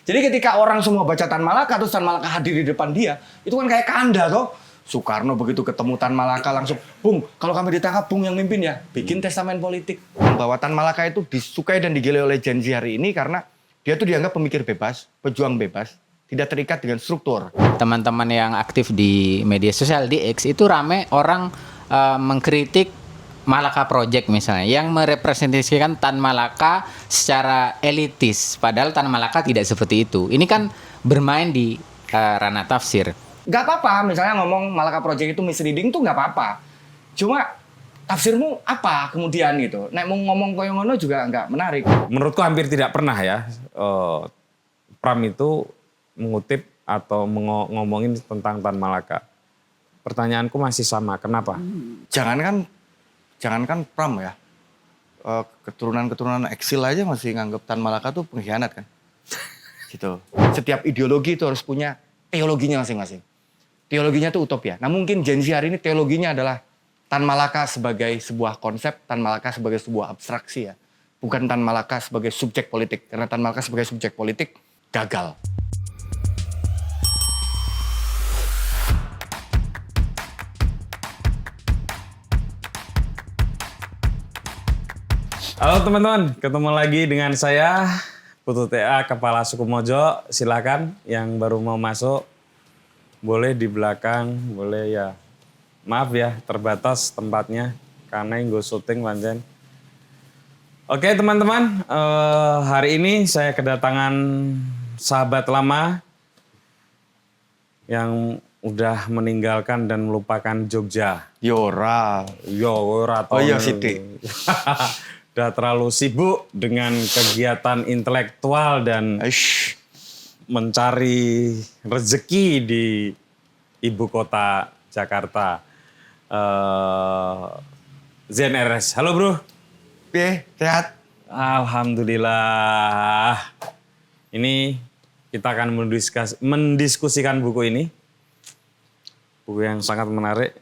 Jadi ketika orang semua baca Tan Malaka, terus Tan Malaka hadir di depan dia, itu kan kayak kanda toh. Soekarno begitu ketemu Tan Malaka langsung, Bung, kalau kami ditangkap, Bung yang mimpin ya, bikin testamen politik. Bahwa Tan Malaka itu disukai dan digilai oleh Gen Z hari ini karena dia tuh dianggap pemikir bebas, pejuang bebas, tidak terikat dengan struktur. Teman-teman yang aktif di media sosial di X itu rame orang mengkritik Malaka Project misalnya yang merepresentasikan Tan Malaka secara elitis, padahal Tan Malaka tidak seperti itu. Ini kan bermain di ranah tafsir. Gak apa-apa, misalnya ngomong Malaka Project itu misleading tuh gak apa-apa. Cuma tafsirmu apa kemudian gitu. Nek mau ngomong koyo ngono juga nggak menarik. Menurutku hampir tidak pernah ya Pram itu mengutip atau ngomongin tentang Tan Malaka. Pertanyaanku masih sama, kenapa? Jangankan Pram ya, keturunan eksil aja masih nganggap Tan Malaka tuh pengkhianat kan. Gitu. Setiap ideologi itu harus punya teologinya masing-masing. Teologinya itu utopia. Nah mungkin Gen Z hari ini teologinya adalah Tan Malaka sebagai sebuah konsep, Tan Malaka sebagai sebuah abstraksi ya. Bukan Tan Malaka sebagai subjek politik. Karena Tan Malaka sebagai subjek politik gagal. Halo teman-teman, ketemu lagi dengan saya Putu TA Kepala Suku Mojo. Silakan yang baru mau masuk boleh di belakang, boleh ya. Maaf ya terbatas tempatnya karena yang gue syuting pancen. Oke teman-teman, hari ini saya kedatangan sahabat lama yang udah meninggalkan dan melupakan Jogja. Yora. Oh iya Siti. Udah terlalu sibuk dengan kegiatan intelektual dan mencari rezeki di ibu kota Jakarta. Zen RS. Halo bro. Sehat? Alhamdulillah. Ini kita akan mendiskusikan buku ini. Buku yang sangat menarik.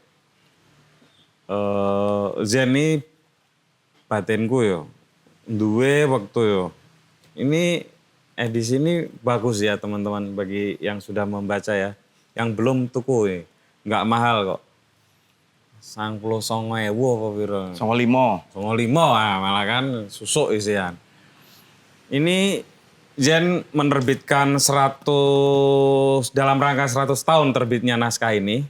Zen ini batinku yo. Duwe waktu yo. Ini edisi ini bagus ya teman-teman bagi yang sudah membaca ya. Yang belum tuku ya. Nggak mahal kok. 99.000 apa piro? 95. 95 malah kan susuk isian. Ini Zen menerbitkan dalam rangka 100 tahun terbitnya naskah ini.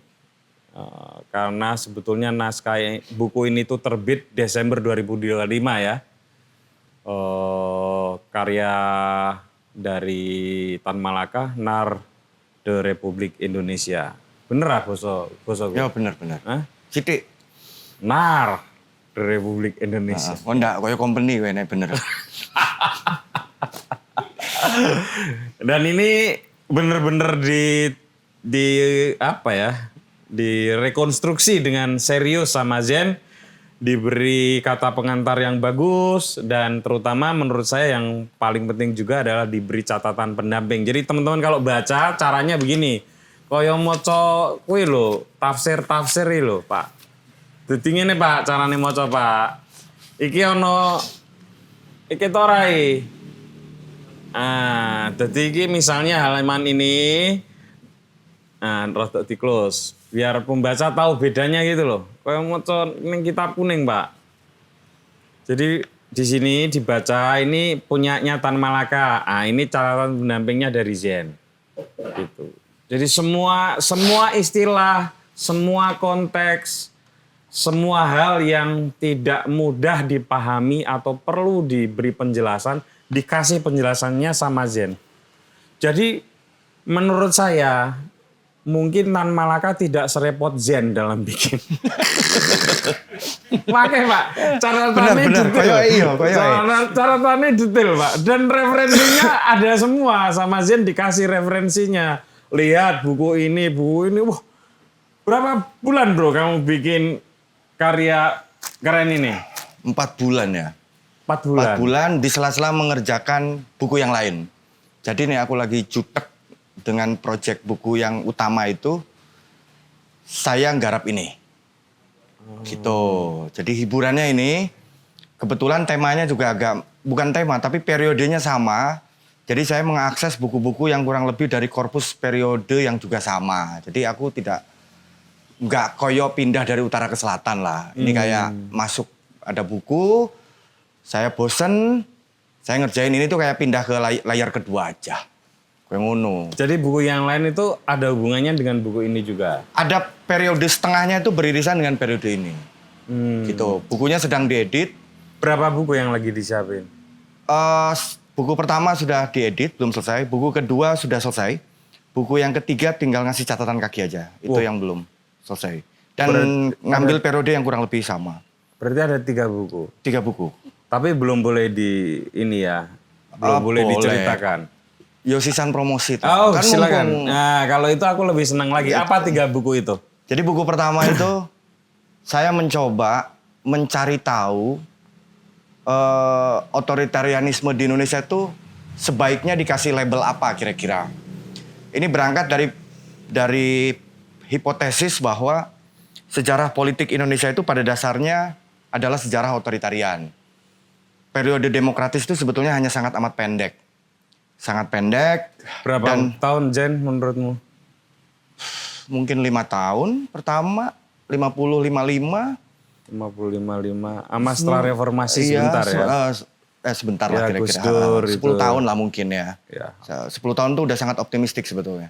Karena sebetulnya naskah buku ini tuh terbit Desember 2025 ya. Karya dari Tan Malaka, Nar de Republik Indonesia. Bener ah boso gue? Ya bener. Siti. Nar de Republik Indonesia. Oh enggak, koyo company gue nek bener. Dan ini bener-bener di apa ya? Direkonstruksi dengan serius sama Zen, diberi kata pengantar yang bagus, dan terutama menurut saya yang paling penting juga adalah diberi catatan pendamping. Jadi teman-teman kalau baca caranya begini, koyo moco kuwi lho, tafsir lho Pak. Dadi ngene Pak, carane maca Pak. Iki ono iki torai. Dadi iki misalnya halaman ini rada di close. Biar pembaca tahu bedanya gitu loh. Kayak maca ning kitab kuning, Pak. Jadi di sini dibaca ini punyanya Tan Malaka. Ini catatan pendampingnya dari Zen. Gitu. Jadi semua istilah, semua konteks, semua hal yang tidak mudah dipahami atau perlu diberi penjelasan, dikasih penjelasannya sama Zen. Jadi menurut saya mungkin Tan Malaka tidak serepot Zen dalam bikin. Makanya Pak, catatannya detail. Catatannya detail Pak. Dan referensinya ada semua, sama Zen dikasih referensinya. Lihat buku ini. Wah, berapa bulan bro kamu bikin karya keren ini? 4 bulan ya. 4 bulan? 4 bulan di sela-sela mengerjakan buku yang lain. Jadi nih aku lagi jutek dengan proyek buku yang utama itu, saya nggarap ini. Gitu. Jadi hiburannya ini, kebetulan temanya juga bukan tema, tapi periodenya sama. Jadi saya mengakses buku-buku yang kurang lebih dari korpus periode yang juga sama. Jadi aku nggak koyo pindah dari utara ke selatan lah. Ini kayak masuk ada buku, saya bosen, saya ngerjain ini tuh kayak pindah ke layar kedua aja. Kayak ngono. Jadi buku yang lain itu ada hubungannya dengan buku ini juga? Ada periode setengahnya itu beririsan dengan periode ini. Gitu. Bukunya sedang diedit. Berapa buku yang lagi disiapin? Buku pertama sudah diedit, belum selesai. Buku kedua sudah selesai. Buku yang ketiga tinggal ngasih catatan kaki aja. Itu yang belum selesai. Dan ngambil periode yang kurang lebih sama. Berarti ada 3 buku? 3 buku. Tapi belum boleh belum boleh diceritakan. Yosisan promosi. Oh, kan silakan. Nah, kalau itu aku lebih senang lagi. Apa 3 buku itu? Jadi buku pertama itu saya mencoba mencari tahu otoritarianisme di Indonesia itu sebaiknya dikasih label apa kira-kira. Ini berangkat dari hipotesis bahwa sejarah politik Indonesia itu pada dasarnya adalah sejarah otoritarian. Periode demokratis itu sebetulnya hanya sangat amat pendek. Sangat pendek. Berapa tahun, Jen, menurutmu? Mungkin 5 tahun pertama, 50-55. 55. Setelah reformasi sebentar ya? Sebentar ya, lah kira-kira. 10 tahun lah mungkin ya. 10 tahun itu udah sangat optimistik sebetulnya.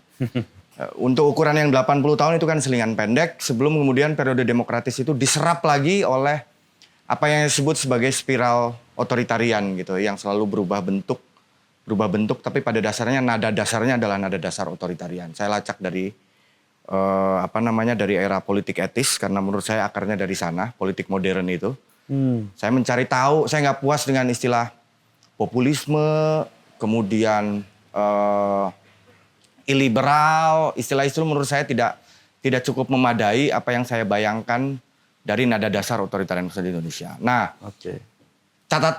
Untuk ukuran yang 80 tahun itu kan selingan pendek. Sebelum kemudian periode demokratis itu diserap lagi oleh apa yang disebut sebagai spiral otoritarian gitu. Yang selalu berubah bentuk tapi pada dasarnya nada dasarnya adalah nada dasar otoritarian. Saya lacak dari dari era politik etis karena menurut saya akarnya dari sana, politik modern itu. Saya mencari tahu, saya nggak puas dengan istilah populisme, kemudian iliberal, istilah itu menurut saya tidak cukup memadai apa yang saya bayangkan dari nada dasar otoritarianisme di Indonesia. Nah,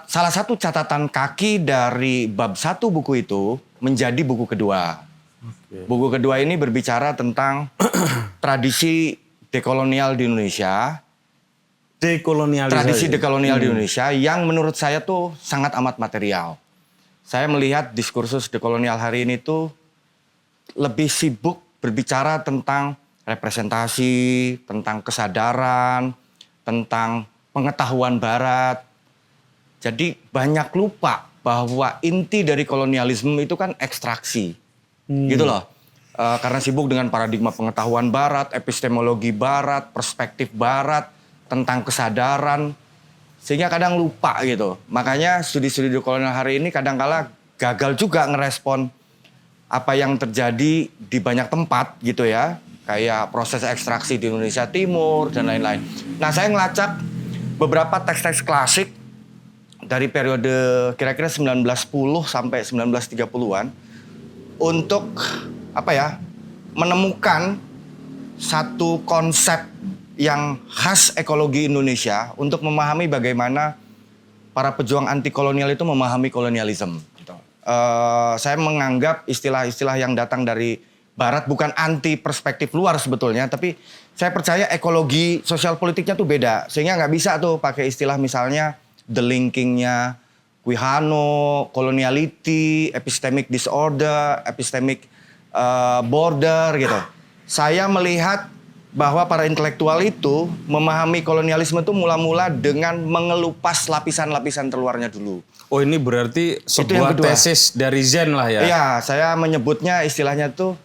salah satu catatan kaki dari bab 1 buku itu menjadi buku kedua. Buku kedua ini berbicara tentang tradisi dekolonial di Indonesia. Tradisi dekolonial di Indonesia yang menurut saya tuh sangat amat material. Saya melihat diskursus dekolonial hari ini tuh lebih sibuk berbicara tentang representasi, tentang kesadaran, tentang pengetahuan barat. Jadi banyak lupa bahwa inti dari kolonialisme itu kan ekstraksi. Gitu loh. Karena sibuk dengan paradigma pengetahuan barat, epistemologi barat, perspektif barat, tentang kesadaran. Sehingga kadang lupa gitu. Makanya studi-studi kolonial hari ini kadangkala gagal juga ngerespon apa yang terjadi di banyak tempat gitu ya. Kayak proses ekstraksi di Indonesia Timur dan lain-lain. Nah, saya ngelacak beberapa teks-teks klasik dari periode kira-kira 1910 sampai 1930-an untuk menemukan satu konsep yang khas ekologi Indonesia untuk memahami bagaimana para pejuang anti kolonial itu memahami kolonialisme. Gitu. Saya menganggap istilah-istilah yang datang dari Barat bukan anti perspektif luar sebetulnya, tapi saya percaya ekologi sosial politiknya tuh beda, sehingga nggak bisa tuh pakai istilah misalnya the linkingnya Quijano, coloniality, epistemic disorder, epistemic border gitu. Saya melihat bahwa para intelektual itu memahami kolonialisme itu mula-mula dengan mengelupas lapisan-lapisan terluarnya dulu. Oh, ini berarti sebuah tesis dari Zen lah ya? Iya, saya menyebutnya istilahnya tuh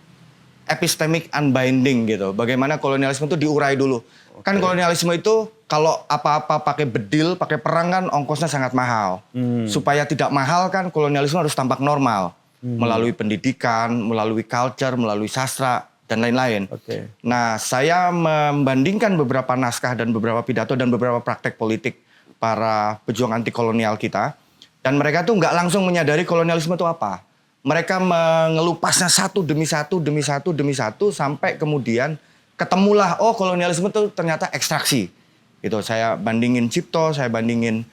epistemic unbinding gitu. Bagaimana kolonialisme itu diurai dulu. Kan kolonialisme itu kalau apa-apa pakai bedil, pakai perang kan ongkosnya sangat mahal. Supaya tidak mahal kan kolonialisme harus tampak normal. Melalui pendidikan, melalui culture, melalui sastra, dan lain-lain. Nah, saya membandingkan beberapa naskah dan beberapa pidato dan beberapa praktek politik para pejuang anti kolonial kita. Dan mereka tuh nggak langsung menyadari kolonialisme itu apa. Mereka mengelupasnya satu demi satu sampai kemudian ketemulah kolonialisme itu ternyata ekstraksi. Gitu. Saya bandingin Cipto, saya bandingin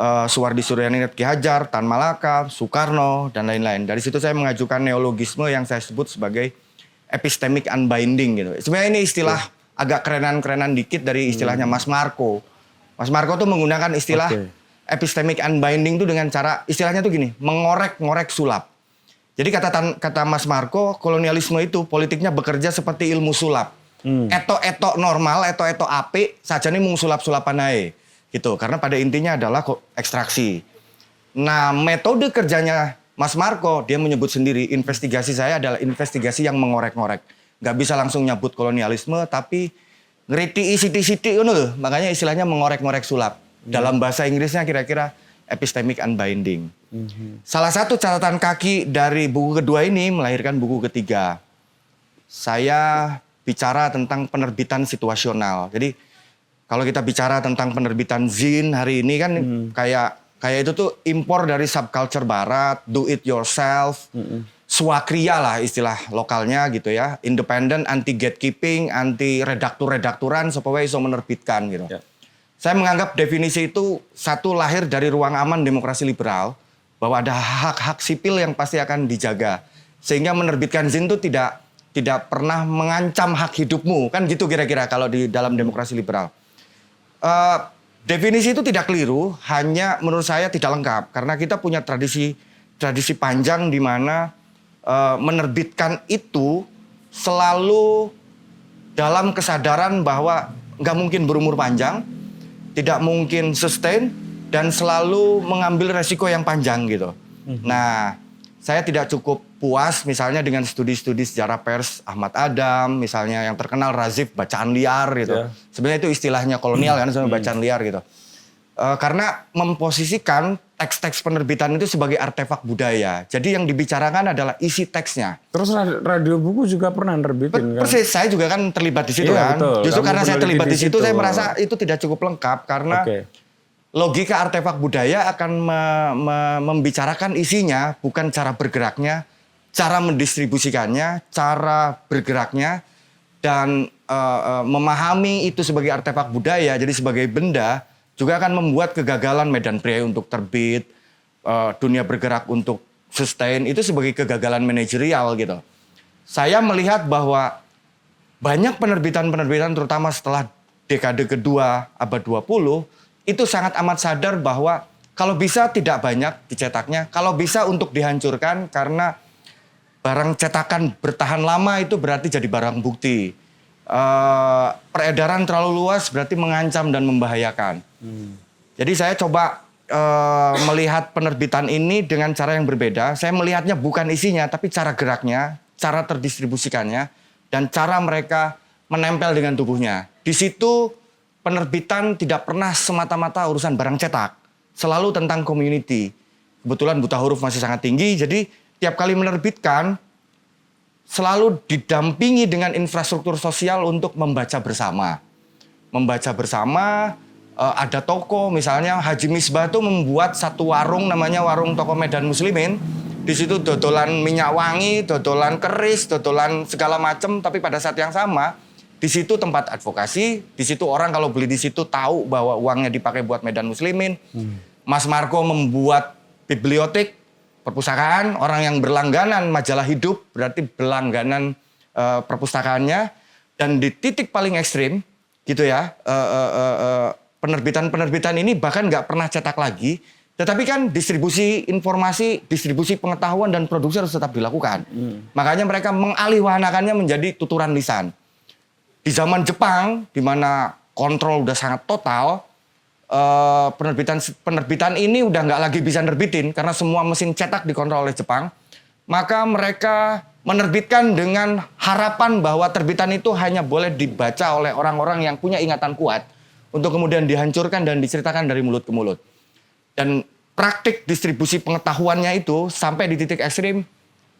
Suwardi Suryaningrat Ki Hajar, Tan Malaka, Soekarno dan lain-lain. Dari situ saya mengajukan neologisme yang saya sebut sebagai epistemic unbinding gitu. Sebenarnya ini istilah agak kerenan-kerenan dikit dari istilahnya Mas Marco. Mas Marco tuh menggunakan istilah epistemic unbinding tuh dengan cara istilahnya tuh gini, mengorek-ngorek sulap. Jadi kata Mas Marco, kolonialisme itu politiknya bekerja seperti ilmu sulap. Etok-etok normal, etok-etok apik, saja nih mung sulap-sulapan ae. Gitu, karena pada intinya adalah ekstraksi. Nah, metode kerjanya Mas Marco, dia menyebut sendiri, investigasi saya adalah investigasi yang mengorek-ngorek. Nggak bisa langsung nyebut kolonialisme, tapi ngeriti siti-siti, makanya istilahnya mengorek-ngorek sulap. Dalam bahasa Inggrisnya kira-kira epistemic unbinding. Salah satu catatan kaki dari buku kedua ini melahirkan buku ketiga. Saya bicara tentang penerbitan situasional. Jadi kalau kita bicara tentang penerbitan zin hari ini kan kayak itu tuh impor dari subculture barat, do it yourself, swakria lah istilah lokalnya gitu ya, independent, anti gatekeeping, anti redaktur-redakturan supaya iso menerbitkan gitu. Ya. Saya menganggap definisi itu satu lahir dari ruang aman demokrasi liberal, bahwa ada hak-hak sipil yang pasti akan dijaga. Sehingga menerbitkan zin itu tidak pernah mengancam hak hidupmu, kan gitu kira-kira kalau di dalam demokrasi liberal. Definisi itu tidak keliru, hanya menurut saya tidak lengkap. Karena kita punya tradisi panjang di mana menerbitkan itu selalu dalam kesadaran bahwa nggak mungkin berumur panjang, tidak mungkin sustain, dan selalu mengambil resiko yang panjang gitu. Nah, saya tidak cukup puas misalnya dengan studi-studi sejarah pers Ahmad Adam, misalnya yang terkenal Razif bacaan liar gitu. Yeah. Sebenarnya itu istilahnya kolonial kan, sebenarnya bacaan liar gitu. Karena memposisikan teks-teks penerbitan itu sebagai artefak budaya. Jadi yang dibicarakan adalah isi teksnya. Terus radio buku juga pernah nerbitin kan? Persis, saya juga kan terlibat di situ Iya, kan. betul. Justru Kamu karena saya peneliti terlibat di di situ, situ. saya merasa itu tidak cukup lengkap karena logika artefak budaya akan membicarakan isinya, bukan cara bergeraknya, cara mendistribusikannya, cara bergeraknya, dan memahami itu sebagai artefak budaya, jadi sebagai benda, juga akan membuat kegagalan Medan Pria untuk terbit, dunia bergerak untuk sustain, itu sebagai kegagalan manajerial gitu. Saya melihat bahwa banyak penerbitan-penerbitan terutama setelah dekade kedua abad 20, itu sangat amat sadar bahwa kalau bisa tidak banyak dicetaknya, kalau bisa untuk dihancurkan karena barang cetakan bertahan lama itu berarti jadi barang bukti. Peredaran terlalu luas berarti mengancam dan membahayakan. Jadi saya coba melihat penerbitan ini dengan cara yang berbeda. Saya melihatnya bukan isinya, tapi cara geraknya, cara terdistribusikannya, dan cara mereka menempel dengan tubuhnya. Di situ penerbitan tidak pernah semata-mata urusan barang cetak. Selalu tentang community. Kebetulan buta huruf masih sangat tinggi, jadi tiap kali menerbitkan, selalu didampingi dengan infrastruktur sosial untuk membaca bersama. Membaca bersama, ada toko, misalnya Haji Misbah itu membuat satu warung namanya Warung Toko Medan Muslimin. Di situ dodolan minyak wangi, dodolan keris, dodolan segala macam, tapi pada saat yang sama, di situ tempat advokasi, di situ orang kalau beli di situ tahu bahwa uangnya dipakai buat Medan Muslimin. Mas Marco membuat bibliotek, perpustakaan, orang yang berlangganan majalah Hidup, berarti berlangganan perpustakaannya. Dan di titik paling ekstrim, gitu ya, penerbitan-penerbitan ini bahkan nggak pernah cetak lagi, tetapi kan distribusi informasi, distribusi pengetahuan dan produksi harus tetap dilakukan. Makanya mereka mengalihwahanakannya menjadi tuturan lisan. Di zaman Jepang, di mana kontrol udah sangat total, penerbitan ini udah nggak lagi bisa nerbitin karena semua mesin cetak dikontrol oleh Jepang. Maka mereka menerbitkan dengan harapan bahwa terbitan itu hanya boleh dibaca oleh orang-orang yang punya ingatan kuat untuk kemudian dihancurkan dan diceritakan dari mulut ke mulut. Dan praktik distribusi pengetahuannya itu sampai di titik ekstrim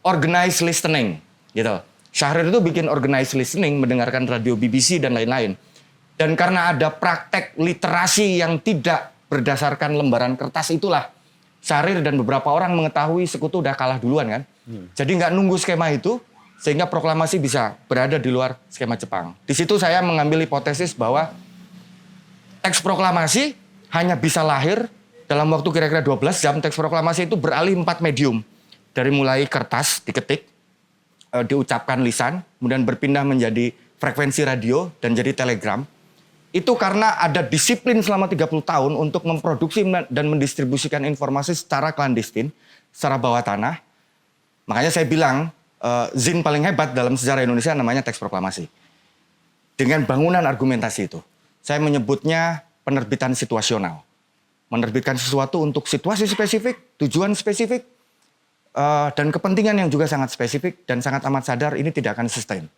organized listening gitu. Syahrir itu bikin organized listening, mendengarkan radio BBC dan lain-lain. Dan karena ada praktek literasi yang tidak berdasarkan lembaran kertas itulah Syahrir dan beberapa orang mengetahui sekutu udah kalah duluan kan. Jadi nggak nunggu skema itu sehingga proklamasi bisa berada di luar skema Jepang. Di situ saya mengambil hipotesis bahwa teks proklamasi hanya bisa lahir dalam waktu kira-kira 12 jam. Teks proklamasi itu beralih 4 medium. Dari mulai kertas diketik, diucapkan lisan, kemudian berpindah menjadi frekuensi radio dan jadi telegram. Itu karena ada disiplin selama 30 tahun untuk memproduksi dan mendistribusikan informasi secara klandestin, secara bawah tanah. Makanya saya bilang zin paling hebat dalam sejarah Indonesia namanya teks proklamasi. Dengan bangunan argumentasi itu. Saya menyebutnya penerbitan situasional. Menerbitkan sesuatu untuk situasi spesifik, tujuan spesifik, dan kepentingan yang juga sangat spesifik dan sangat amat sadar ini tidak akan sustain.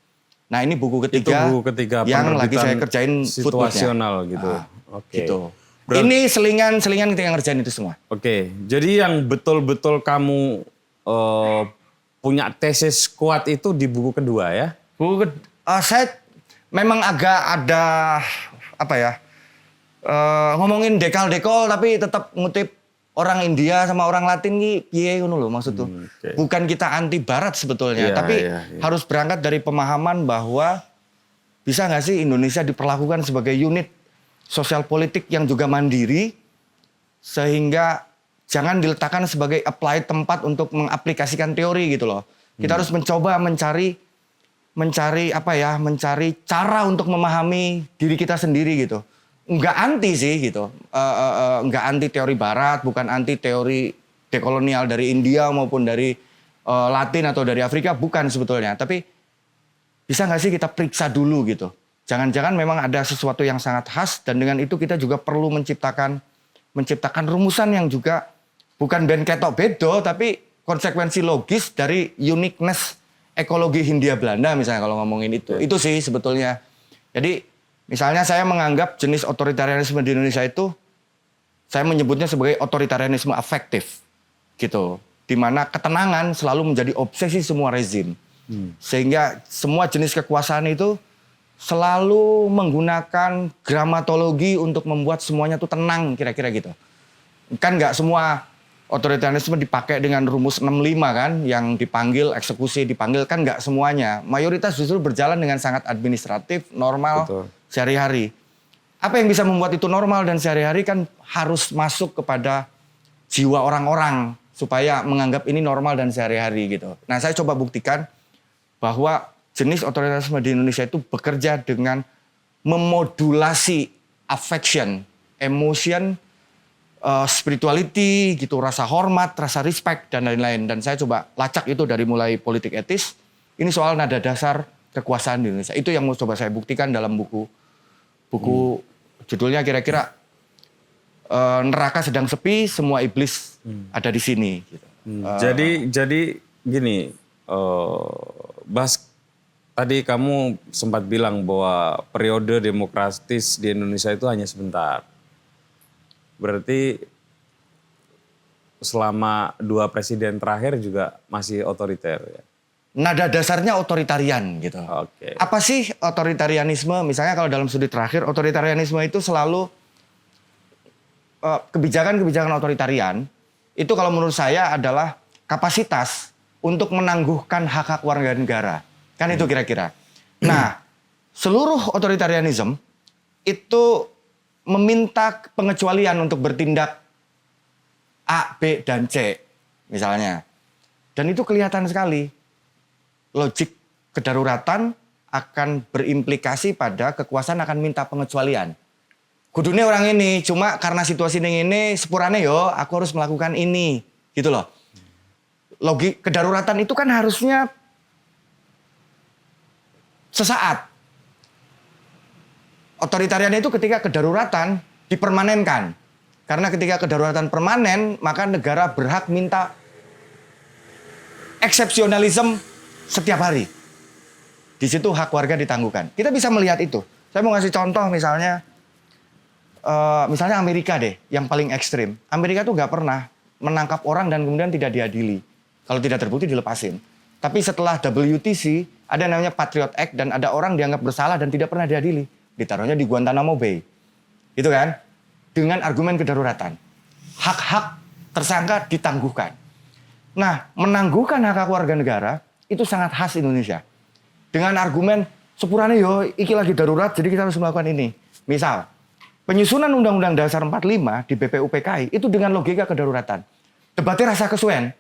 Nah ini buku ketiga, Itu buku ketiga yang lagi saya kerjain situasional gitu. Oke. Gitu. Ini selingan kita yang ngerjain itu semua. Oke, jadi yang betul-betul kamu punya tesis kuat itu di buku kedua ya? Saya memang agak ada apa ya ngomongin dekal-dekol tapi tetap ngutip orang India sama orang Latin nih piye ngono lho maksud tuh. Okay. Bukan kita anti Barat sebetulnya, Iya, tapi iya. harus berangkat dari pemahaman bahwa bisa nggak sih Indonesia diperlakukan sebagai unit sosial politik yang juga mandiri sehingga jangan diletakkan sebagai applied tempat untuk mengaplikasikan teori gitu loh. Kita harus mencoba mencari cara untuk memahami diri kita sendiri gitu. Enggak anti sih gitu. Enggak anti teori Barat, bukan anti teori dekolonial dari India maupun dari Latin atau dari Afrika, bukan sebetulnya. Tapi bisa nggak sih kita periksa dulu gitu. Jangan-jangan memang ada sesuatu yang sangat khas dan dengan itu kita juga perlu menciptakan rumusan yang juga bukan ben ketok bedo tapi konsekuensi logis dari uniqueness ekologi Hindia Belanda misalnya kalau ngomongin itu. Itu sih sebetulnya. Jadi misalnya saya menganggap jenis otoritarianisme di Indonesia itu saya menyebutnya sebagai otoritarianisme afektif gitu. Di mana ketenangan selalu menjadi obsesi semua rezim. Sehingga semua jenis kekuasaan itu selalu menggunakan gramatologi untuk membuat semuanya tuh tenang kira-kira gitu. Kan nggak semua otoritarianisme dipakai dengan rumus 65 kan, yang dipanggil, eksekusi dipanggil, kan nggak semuanya. Mayoritas justru berjalan dengan sangat administratif, normal, Betul. sehari-hari. Apa yang bisa membuat itu normal dan sehari-hari kan harus masuk kepada jiwa orang-orang supaya menganggap ini normal dan sehari-hari gitu. Nah saya coba buktikan bahwa jenis otoritarianisme di Indonesia itu bekerja dengan memodulasi affection, emotion, spirituality gitu, rasa hormat, rasa respect dan lain-lain. Dan saya coba lacak itu dari mulai politik etis. Ini soal nada dasar kekuasaan di Indonesia. Itu yang mau coba saya buktikan dalam buku judulnya kira-kira neraka sedang sepi, semua iblis ada di sini. Gitu. Jadi gini, Bas, tadi kamu sempat bilang bahwa periode demokratis di Indonesia itu hanya sebentar. Berarti selama 2 presiden terakhir juga masih otoriter ya? Nada dasarnya otoritarian gitu. Oke. Apa sih otoritarianisme? Misalnya kalau dalam studi terakhir, otoritarianisme itu selalu kebijakan-kebijakan otoritarian itu kalau menurut saya adalah kapasitas untuk menangguhkan hak-hak warga negara. Kan itu kira-kira. Nah, seluruh otoritarianisme itu meminta pengecualian untuk bertindak A, B, dan C misalnya. Dan itu kelihatan sekali. Logik kedaruratan akan berimplikasi pada kekuasaan akan minta pengecualian. Kudune orang ini, cuma karena situasi ini sepurane yo, aku harus melakukan ini. Gitu loh. Logik kedaruratan itu kan harusnya sesaat. Otoritarian itu ketika kedaruratan dipermanenkan. Karena ketika kedaruratan permanen, maka negara berhak minta eksepsionalisme setiap hari. Di situ hak warga ditangguhkan. Kita bisa melihat itu. Saya mau ngasih contoh misalnya Amerika deh, yang paling ekstrim. Amerika tuh nggak pernah menangkap orang dan kemudian tidak diadili. Kalau tidak terbukti dilepasin. Tapi setelah WTC, ada namanya Patriot Act dan ada orang dianggap bersalah dan tidak pernah diadili. Ditaruhnya di Guantanamo Bay. Itu kan? Dengan argumen kedaruratan. Hak-hak tersangka ditangguhkan. Nah, menangguhkan hak-hak warga negara itu sangat khas Indonesia. Dengan argumen, sepurane yo, iki lagi darurat, jadi kita harus melakukan ini. Misal, penyusunan Undang-Undang Dasar 45 di BPUPKI itu dengan logika kedaruratan. Debatnya rasa kesuwen.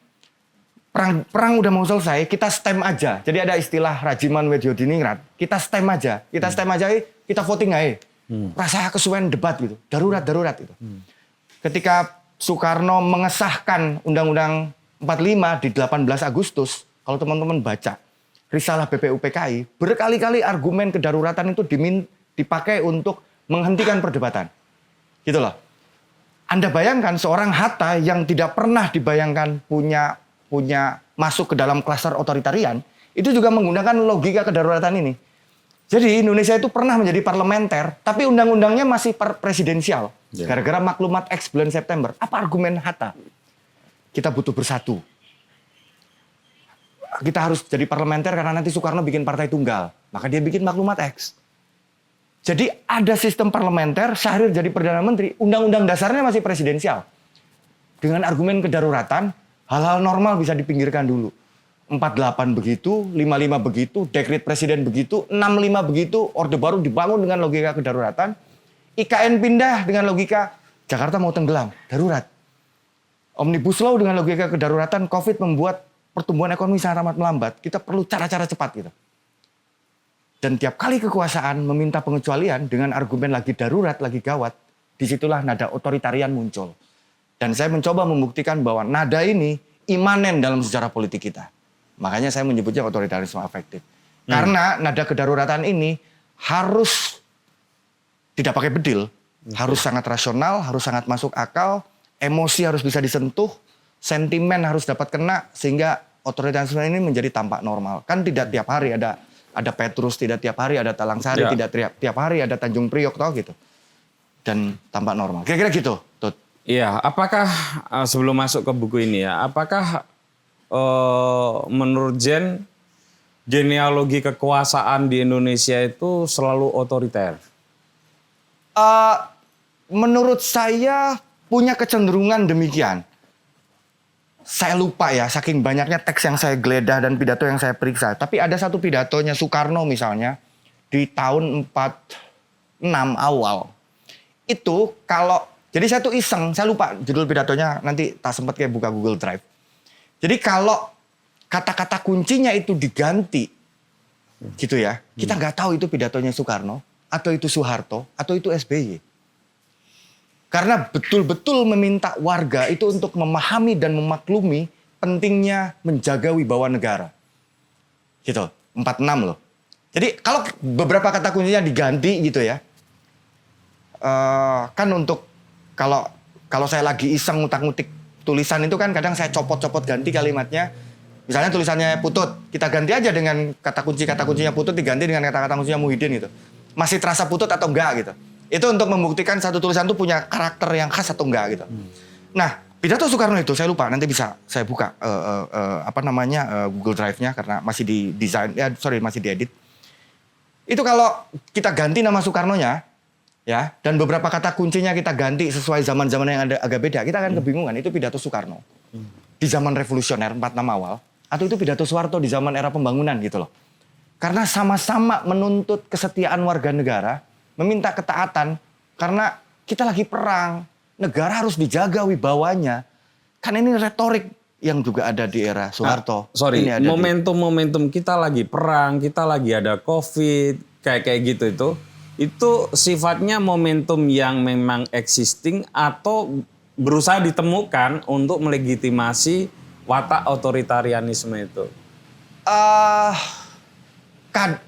Perang udah mau selesai, kita stem aja. Jadi ada istilah Rajiman Wedyodiningrat, kita stem aja. Kita stem aja, kita voting aja. Rasa kesuwen debat gitu, darurat gitu. Ketika Soekarno mengesahkan Undang-Undang 45 di 18 Agustus, kalau teman-teman baca risalah BPUPKI, berkali-kali argumen kedaruratan itu dipakai untuk menghentikan perdebatan. Gitu loh. Anda bayangkan seorang Hatta yang tidak pernah dibayangkan punya masuk ke dalam klaster otoritarian, itu juga menggunakan logika kedaruratan ini. Jadi Indonesia itu pernah menjadi parlementer, tapi undang-undangnya masih presidensial. Gara-gara maklumat X bulan September. Apa argumen Hatta? Kita butuh bersatu. Kita harus jadi parlementer karena nanti Soekarno bikin partai tunggal. Maka dia bikin maklumat X. Jadi ada sistem parlementer, Syahrir jadi Perdana Menteri, undang-undang dasarnya masih presidensial. Dengan argumen kedaruratan, hal-hal normal bisa dipinggirkan dulu. 48 begitu, 55 begitu, dekret presiden begitu, 65 begitu, Orde Baru dibangun dengan logika kedaruratan, IKN pindah dengan logika Jakarta mau tenggelam, darurat. Omnibus Law dengan logika kedaruratan, COVID membuat pertumbuhan ekonomi sangat amat melambat, kita perlu cara-cara cepat gitu. Dan tiap kali kekuasaan meminta pengecualian dengan argumen lagi darurat, lagi gawat, disitulah nada otoritarian muncul. Dan saya mencoba membuktikan bahwa nada ini imanen dalam sejarah politik kita. Makanya saya menyebutnya otoritarisme afektif. Karena nada kedaruratan ini harus tidak pakai bedil, harus sangat rasional, harus sangat masuk akal, emosi harus bisa disentuh, sentimen harus dapat kena, sehingga otoritarisme ini menjadi tampak normal. Kan tidak tiap hari ada Petrus, tidak tiap hari ada Talang Sari, tidak tiap hari ada Tanjung Priok, toh gitu. Dan tampak normal. Kira-kira gitu, Tut. Iya, apakah sebelum masuk ke buku ini ya, apakah menurut Jen genealogi kekuasaan di Indonesia itu selalu otoriter? Menurut saya punya kecenderungan demikian. Saya lupa ya, saking banyaknya teks yang saya geledah dan pidato yang saya periksa. Tapi ada satu pidatonya Soekarno misalnya, di tahun 46 awal. Itu kalau, jadi saya tuh iseng, saya lupa judul pidatonya, nanti tak sempat kayak buka Google Drive. Jadi kalau kata-kata kuncinya itu diganti, gitu ya, kita nggak tahu itu pidatonya Soekarno, atau itu Soeharto, atau itu SBY. Karena betul-betul meminta warga itu untuk memahami dan memaklumi pentingnya menjaga wibawa negara. Gitu, 46 loh. Jadi kalau beberapa kata kuncinya diganti gitu ya, kan untuk kalau saya lagi iseng ngutak-ngutik tulisan itu kan kadang saya copot-copot ganti kalimatnya. Misalnya tulisannya Putut, kita ganti aja dengan kata kuncinya Putut diganti dengan kata-kata kuncinya Muhyiddin gitu. Masih terasa Putut atau enggak gitu. Itu untuk membuktikan satu tulisan itu punya karakter yang khas atau enggak gitu. Nah, pidato Soekarno itu saya lupa, nanti bisa saya buka Google Drive-nya karena masih masih diedit. Itu kalau kita ganti nama Soekarno-nya ya, dan beberapa kata kuncinya kita ganti sesuai zaman-zaman yang agak beda, kita akan kebingungan itu pidato Soekarno di zaman revolusioner 46 awal atau itu pidato Soeharto di zaman era pembangunan gitu loh. Karena sama-sama menuntut kesetiaan warga negara, meminta ketaatan karena kita lagi perang, negara harus dijaga wibawanya. Kan ini retorik yang juga ada di era Soeharto. Momentum-momentum kita lagi perang, kita lagi ada COVID, kayak gitu itu sifatnya momentum yang memang existing atau berusaha ditemukan untuk melegitimasi watak otoritarianisme itu.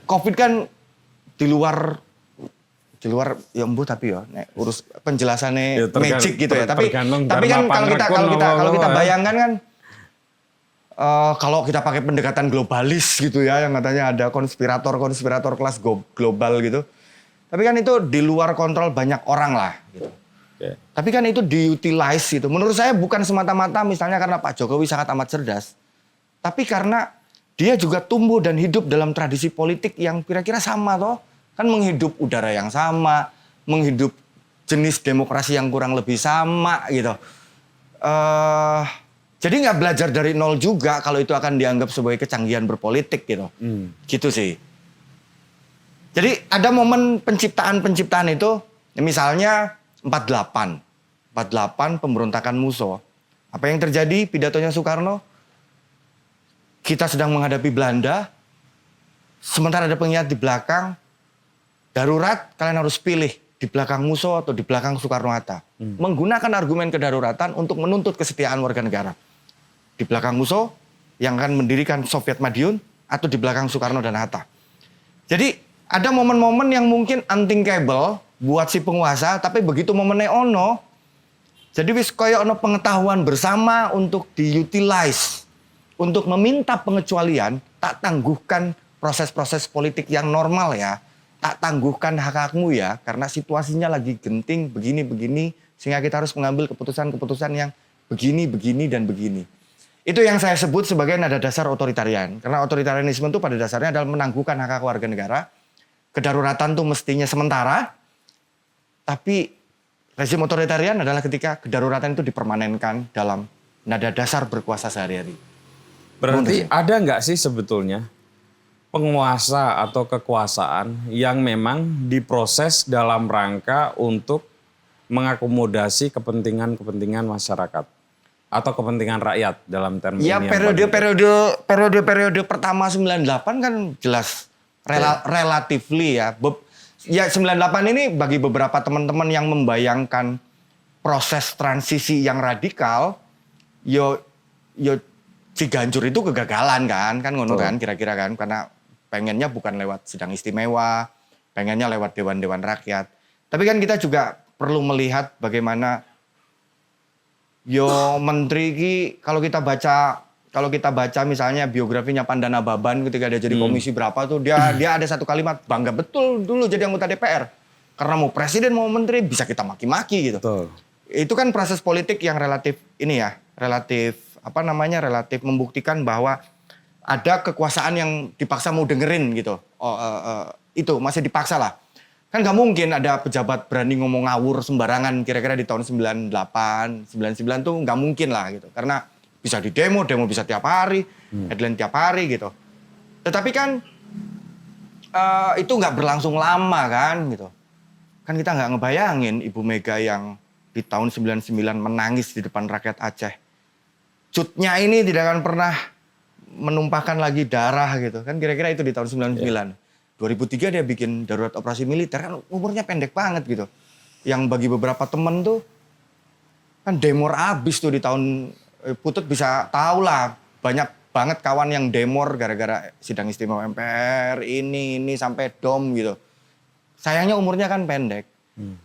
COVID kan di luar ya embuh tapi ya urus penjelasannya magic gitu ya. Tapi kan kalau kita bayangkan kan kalau kita pakai pendekatan globalis gitu ya, yang katanya ada konspirator kelas global gitu. Tapi kan itu di luar kontrol banyak orang lah gitu. Okay. Tapi kan itu diutilize gitu. Menurut saya bukan semata-mata misalnya karena Pak Jokowi sangat amat cerdas. Tapi karena dia juga tumbuh dan hidup dalam tradisi politik yang kira-kira sama toh. Kan menghidup udara yang sama, menghidup jenis demokrasi yang kurang lebih sama gitu. Jadi nggak belajar dari nol juga kalau itu akan dianggap sebagai kecanggihan berpolitik gitu. Gitu sih. Jadi ada momen penciptaan itu, misalnya 48 pemberontakan Musso. Apa yang terjadi pidatonya Soekarno? Kita sedang menghadapi Belanda, sementara ada pengingat di belakang, darurat kalian harus pilih di belakang Musso atau di belakang Soekarno-Hatta. Menggunakan argumen kedaruratan untuk menuntut kesetiaan warga negara. di belakang Musso yang akan mendirikan Soviet Madiun atau di belakang Soekarno dan Hatta. Jadi ada momen-momen yang mungkin unthinkable buat si penguasa, tapi begitu momennya ono, jadi wis koyo ono pengetahuan bersama untuk diutilize, untuk meminta pengecualian, tak tangguhkan proses-proses politik yang normal ya, tak tangguhkan hak-hakmu ya, karena situasinya lagi genting begini-begini, sehingga kita harus mengambil keputusan-keputusan yang begini, dan begini. Itu yang saya sebut sebagai nada dasar otoritarian. Karena otoritarianisme itu pada dasarnya adalah menangguhkan hak-hak warga negara. Kedaruratan itu mestinya sementara, tapi rezim otoritarian adalah ketika kedaruratan itu dipermanenkan dalam nada dasar berkuasa sehari-hari. Berarti ada nggak sih sebetulnya penguasa atau kekuasaan yang memang diproses dalam rangka untuk mengakomodasi kepentingan-kepentingan masyarakat atau kepentingan rakyat dalam term Ya ini yang periode pertama 98 kan jelas relatively ya. Ya 98 ini bagi beberapa teman-teman yang membayangkan proses transisi yang radikal, yo Ciganjur itu kegagalan kan ngono kan kira-kira kan, karena pengennya bukan lewat sidang istimewa, pengennya lewat dewan-dewan rakyat. Tapi kan kita juga perlu melihat bagaimana menteri ki kalau kita baca misalnya biografinya Pandana Baban ketika dia jadi komisi berapa tuh dia ada satu kalimat, bangga betul dulu jadi anggota DPR karena mau presiden mau menteri bisa kita maki-maki gitu. Betul. Itu kan proses politik yang relatif relatif membuktikan bahwa ada kekuasaan yang dipaksa mau dengerin gitu. Itu masih dipaksa lah. Kan nggak mungkin ada pejabat berani ngomong ngawur sembarangan kira-kira di tahun 98, 99 tuh nggak mungkin lah gitu. Karena bisa di demo bisa tiap hari, headline tiap hari gitu. Tetapi kan itu nggak berlangsung lama kan gitu. Kan kita nggak ngebayangin Ibu Mega yang di tahun 99 menangis di depan rakyat Aceh. Cutnya ini tidak akan pernah menumpahkan lagi darah gitu. Kan kira-kira itu di tahun 99. Yeah. 2003 dia bikin darurat operasi militer, kan umurnya pendek banget gitu. Yang bagi beberapa temen tuh, kan demor abis tuh di tahun, Putut bisa tahu lah, banyak banget kawan yang demor gara-gara sidang istimewa MPR, ini sampai dom gitu. Sayangnya umurnya kan pendek.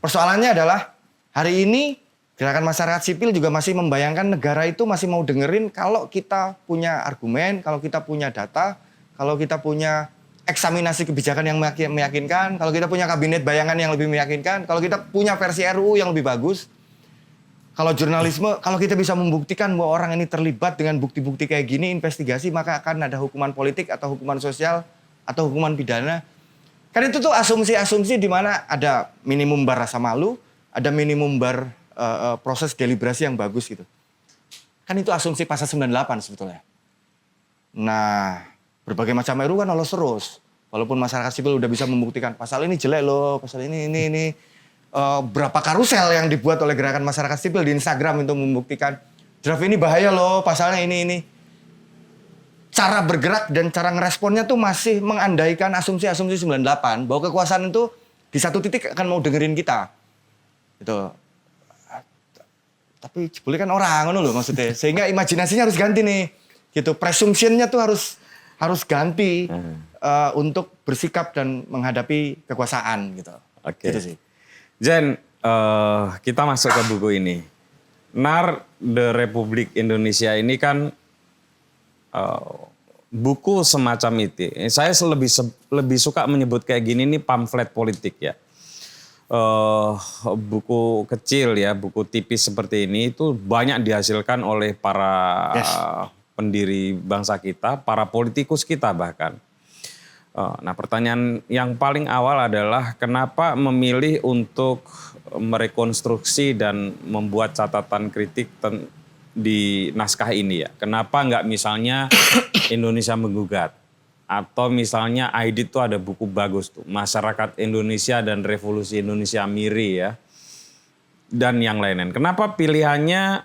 Persoalannya adalah, hari ini gerakan masyarakat sipil juga masih membayangkan negara itu masih mau dengerin kalau kita punya argumen, kalau kita punya data, kalau kita punya eksaminasi kebijakan yang meyakinkan, kalau kita punya kabinet bayangan yang lebih meyakinkan, kalau kita punya versi RUU yang lebih bagus, kalau jurnalisme, kalau kita bisa membuktikan bahwa orang ini terlibat dengan bukti-bukti kayak gini, investigasi, maka akan ada hukuman politik atau hukuman sosial atau hukuman pidana. Kan itu tuh asumsi-asumsi di mana ada minimum bar rasa malu, ada minimum bar proses deliberasi yang bagus gitu. Kan itu asumsi pasal 98 sebetulnya. Nah, berbagai macam RUU kan lolos terus. Walaupun masyarakat sipil udah bisa membuktikan pasal ini jelek loh, pasal ini. Berapa karusel yang dibuat oleh gerakan masyarakat sipil di Instagram untuk membuktikan draft ini bahaya loh, pasalnya ini. Cara bergerak dan cara ngeresponnya tuh masih mengandaikan asumsi-asumsi 98 bahwa kekuasaan itu di satu titik akan mau dengerin kita. Gitu. Tapi jebule kan orang ngono loh maksudnya. Sehingga imajinasinya harus ganti nih. Gitu. Presumption-nya tuh harus ganti untuk bersikap dan menghadapi kekuasaan gitu. Oke. Gitu sih. Jen, kita masuk ke buku ini. NAR The Republik Indonesia ini kan buku semacam itu. Saya lebih suka menyebut kayak gini nih pamflet politik ya. Buku kecil ya, buku tipis seperti ini itu banyak dihasilkan oleh para pendiri bangsa kita, para politikus kita bahkan. Nah, pertanyaan yang paling awal adalah kenapa memilih untuk merekonstruksi dan membuat catatan kritik di naskah ini ya? Kenapa nggak misalnya Indonesia Menggugat? Atau misalnya Aidit tuh ada buku bagus tuh, Masyarakat Indonesia dan Revolusi Indonesia Miri ya. Dan yang lain-lain. Kenapa pilihannya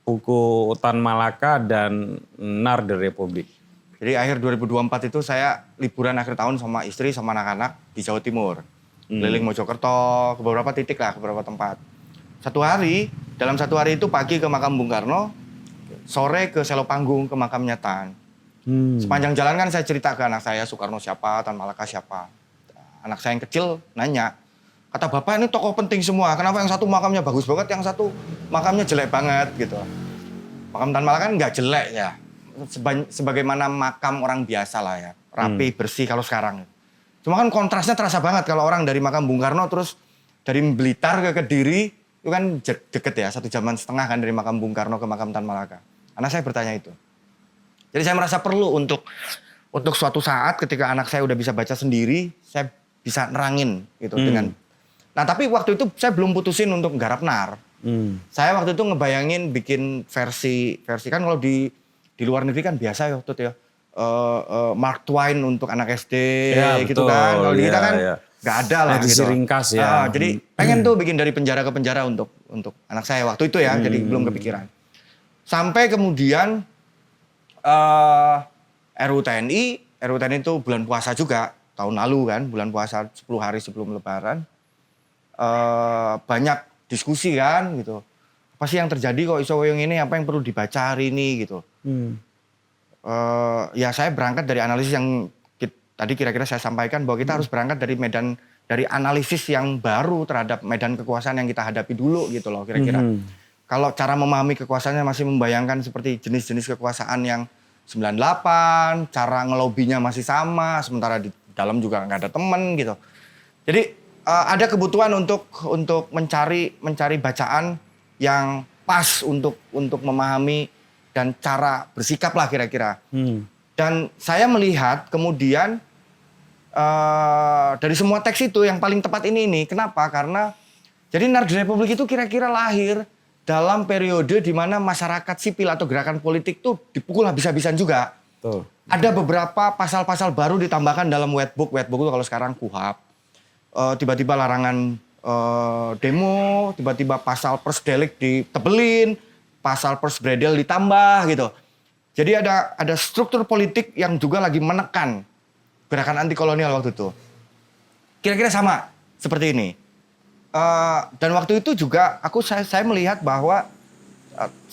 buku Tan Malaka dan NAR The Republik? Jadi akhir 2024 itu saya liburan akhir tahun sama istri sama anak-anak di Jawa Timur. Keliling Mojokerto, ke beberapa titik lah, ke beberapa tempat. Dalam satu hari itu pagi ke makam Bung Karno, sore ke Selo Panggung, ke makamnya Tan. Sepanjang jalan kan saya cerita ke anak saya, Soekarno siapa, Tan Malaka siapa. Anak saya yang kecil nanya, kata bapak ini tokoh penting semua, kenapa yang satu makamnya bagus banget, yang satu makamnya jelek banget gitu. Makam Tan Malaka kan nggak jelek ya, sebagaimana makam orang biasa lah ya, rapi, bersih kalau sekarang. Cuma kan kontrasnya terasa banget kalau orang dari makam Bung Karno terus dari Blitar ke Kediri, itu kan deket ya, 1,5 jam kan dari makam Bung Karno ke makam Tan Malaka. Anak saya bertanya itu. Jadi saya merasa perlu untuk suatu saat ketika anak saya udah bisa baca sendiri, saya bisa nerangin gitu dengan. Nah tapi waktu itu saya belum putusin untuk nggarap nar. Saya waktu itu ngebayangin bikin versi kan kalau di luar negeri kan biasa ya waktu itu ya. Mark Twain untuk anak SD ya, gitu betul, kan. Kalau di kita kan ya. nggak ada lah edisi gitu. ringkas ya. Jadi pengen tuh bikin dari penjara ke penjara untuk anak saya waktu itu ya. Jadi belum kepikiran. Sampai kemudian RUU TNI itu bulan puasa juga tahun lalu kan, bulan puasa 10 hari sebelum Lebaran. Banyak diskusi kan gitu. Apa sih yang terjadi kok iso koyo ngene, apa yang perlu dibaca hari ini gitu. Ya saya berangkat dari analisis yang tadi kira-kira saya sampaikan bahwa kita harus berangkat dari analisis yang baru terhadap medan kekuasaan yang kita hadapi dulu gitu loh kira-kira. Kalau cara memahami kekuasaannya masih membayangkan seperti jenis-jenis kekuasaan yang 98, cara ngelobinya masih sama, sementara di dalam juga nggak ada temen gitu. Jadi ada kebutuhan untuk mencari bacaan yang pas untuk memahami dan cara bersikap lah kira-kira. Dan saya melihat kemudian dari semua teks itu yang paling tepat ini. Kenapa? Karena jadi Nardi Republik itu kira-kira lahir dalam periode di mana masyarakat sipil atau gerakan politik tuh dipukul habis-habisan juga. Tuh. Ada beberapa pasal-pasal baru ditambahkan dalam Wetbook itu kalau sekarang KUHAP. Tiba-tiba larangan demo, tiba-tiba pasal persdelik ditebelin, pasal persbredel ditambah gitu. Jadi ada struktur politik yang juga lagi menekan gerakan anti kolonial waktu itu. Kira-kira sama seperti ini. Dan waktu itu juga saya melihat bahwa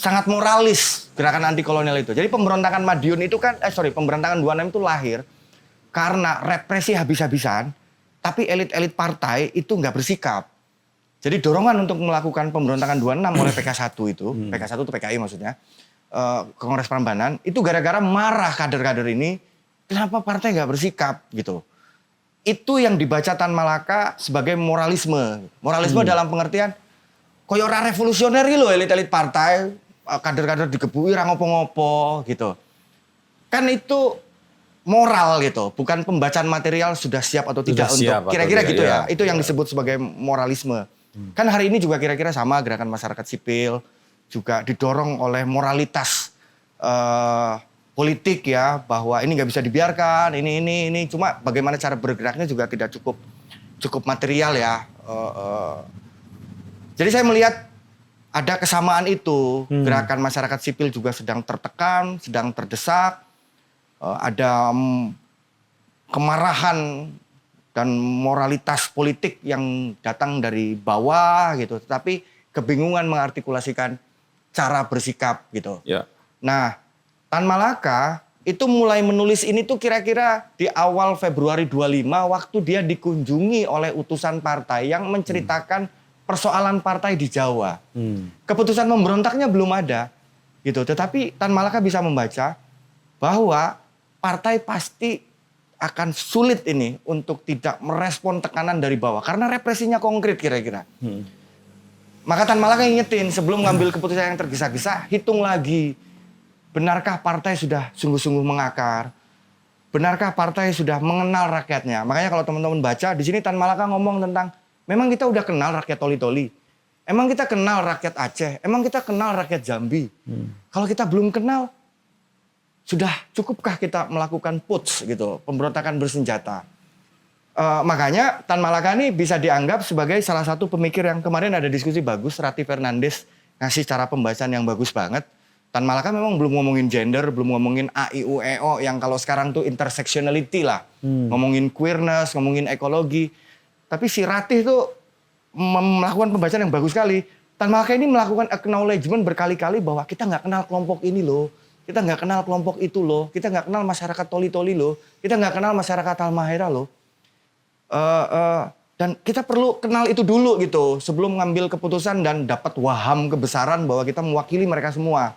sangat moralis gerakan anti kolonial itu. Jadi pemberontakan Madiun itu kan, pemberontakan 26 itu lahir karena represi habis-habisan, tapi elit-elit partai itu nggak bersikap. Jadi dorongan untuk melakukan pemberontakan 26 oleh PK1 itu, PK1 itu PKI maksudnya, Kongres Prambanan, itu gara-gara marah kader-kader ini, kenapa partai nggak bersikap gitu. Itu yang dibaca Tan Malaka sebagai moralisme. Moralisme dalam pengertian, koyo ora revolusioner lho elit-elit partai, kader-kader digebui ra ngopo-ngopo gitu. Kan itu moral gitu, bukan pembacaan material sudah siap atau tidak untuk kira-kira gitu ya. Itu yang disebut sebagai moralisme. Kan hari ini juga kira-kira sama gerakan masyarakat sipil juga didorong oleh moralitas politik ya, bahwa ini nggak bisa dibiarkan, ini cuma bagaimana cara bergeraknya juga tidak cukup material ya. Jadi saya melihat ada kesamaan itu, gerakan masyarakat sipil juga sedang tertekan, sedang terdesak, ada kemarahan dan moralitas politik yang datang dari bawah gitu, tetapi kebingungan mengartikulasikan cara bersikap gitu. Ya. Nah, Tan Malaka itu mulai menulis ini tuh kira-kira di awal Februari 25 waktu dia dikunjungi oleh utusan partai yang menceritakan persoalan partai di Jawa. Keputusan memberontaknya belum ada gitu, tetapi Tan Malaka bisa membaca bahwa partai pasti akan sulit ini untuk tidak merespon tekanan dari bawah karena represinya konkret kira-kira. Maka Tan Malaka ingetin sebelum ngambil keputusan yang tergesa-gesa, hitung lagi. Benarkah partai sudah sungguh-sungguh mengakar? Benarkah partai sudah mengenal rakyatnya? Makanya kalau teman-teman baca, di sini Tan Malaka ngomong tentang, memang kita udah kenal rakyat Toli-Toli. Emang kita kenal rakyat Aceh. Emang kita kenal rakyat Jambi. Kalau kita belum kenal, sudah cukupkah kita melakukan putsch gitu, pemberontakan bersenjata? Makanya Tan Malaka ini bisa dianggap sebagai salah satu pemikir yang kemarin ada diskusi bagus, Rati Fernandes ngasih cara pembahasan yang bagus banget. Tan Malaka memang belum ngomongin gender, belum ngomongin A, I, U, E, O yang kalau sekarang tuh intersectionality lah. Ngomongin queerness, ngomongin ekologi. Tapi si Ratih tuh melakukan pembacaan yang bagus sekali. Tan Malaka ini melakukan acknowledgement berkali-kali bahwa kita nggak kenal kelompok ini loh. Kita nggak kenal kelompok itu loh. Kita nggak kenal masyarakat Toli-Toli loh. Kita nggak kenal masyarakat Halmahera loh. Dan kita perlu kenal itu dulu gitu. Sebelum ngambil keputusan dan dapat waham kebesaran bahwa kita mewakili mereka semua.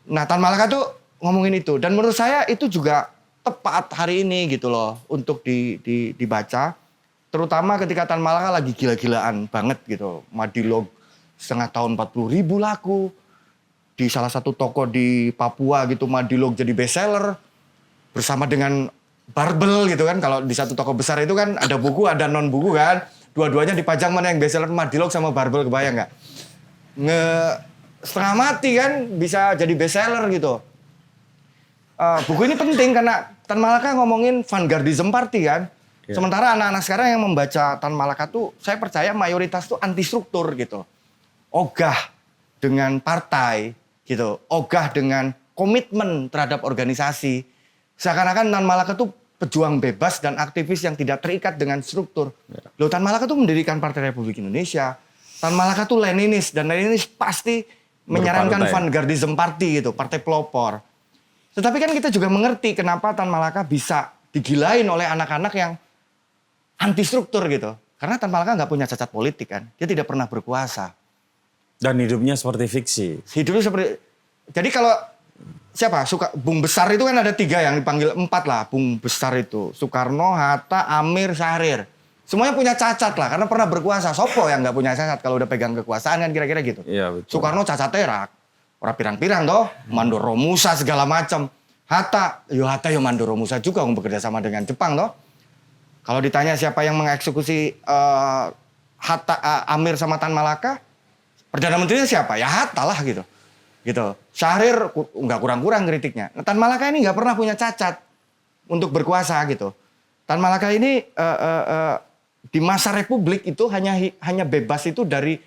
Nah, Tan Malaka tuh ngomongin itu. Dan menurut saya itu juga tepat hari ini gitu loh. Untuk dibaca. Terutama ketika Tan Malaka lagi gila-gilaan banget gitu. Madilog setengah tahun 40.000 laku. Di salah satu toko di Papua gitu Madilog jadi bestseller. Bersama dengan Barbel gitu kan. Kalau di satu toko besar itu kan ada buku, ada non buku kan. Dua-duanya dipajang mana yang bestseller Madilog sama Barbel, kebayang gak? Setengah mati kan bisa jadi bestseller gitu. Buku ini penting karena Tan Malaka ngomongin vanguardism party kan. Yeah. Sementara anak-anak sekarang yang membaca Tan Malaka tuh saya percaya mayoritas tuh anti struktur gitu. Ogah dengan partai gitu. Ogah dengan komitmen terhadap organisasi. Seakan-akan Tan Malaka tuh pejuang bebas dan aktivis yang tidak terikat dengan struktur. Yeah. Loh, Tan Malaka tuh mendirikan Partai Republik Indonesia. Tan Malaka tuh Leninis dan Leninis pasti menyarankan vanguardism party gitu, partai pelopor. Tetapi kan kita juga mengerti kenapa Tan Malaka bisa digilain oleh anak-anak yang anti struktur gitu. Karena Tan Malaka nggak punya cacat politik kan. Dia tidak pernah berkuasa. Dan hidupnya seperti fiksi. Hidupnya seperti... Jadi kalau siapa? Bung Besar itu kan ada 3 yang dipanggil 4 lah. Bung Besar itu. Soekarno, Hatta, Amir, Syahrir. Semuanya punya cacat lah. Karena pernah berkuasa. Sopo yang nggak punya cacat kalau udah pegang kekuasaan kan kira-kira gitu. Iya betul. Soekarno cacat terak. Orang pirang-pirang toh. Mandoro Musa segala macam. Hatta yo Mandoro Musa juga bekerja sama dengan Jepang toh. Kalau ditanya siapa yang mengeksekusi Hatta, Amir sama Tan Malaka, Perdana Menterinya siapa? Ya Hatta lah gitu. Gitu. Syahrir nggak kurang-kurang kritiknya. Tan Malaka ini nggak pernah punya cacat untuk berkuasa gitu. Tan Malaka ini di masa Republik itu hanya bebas itu dari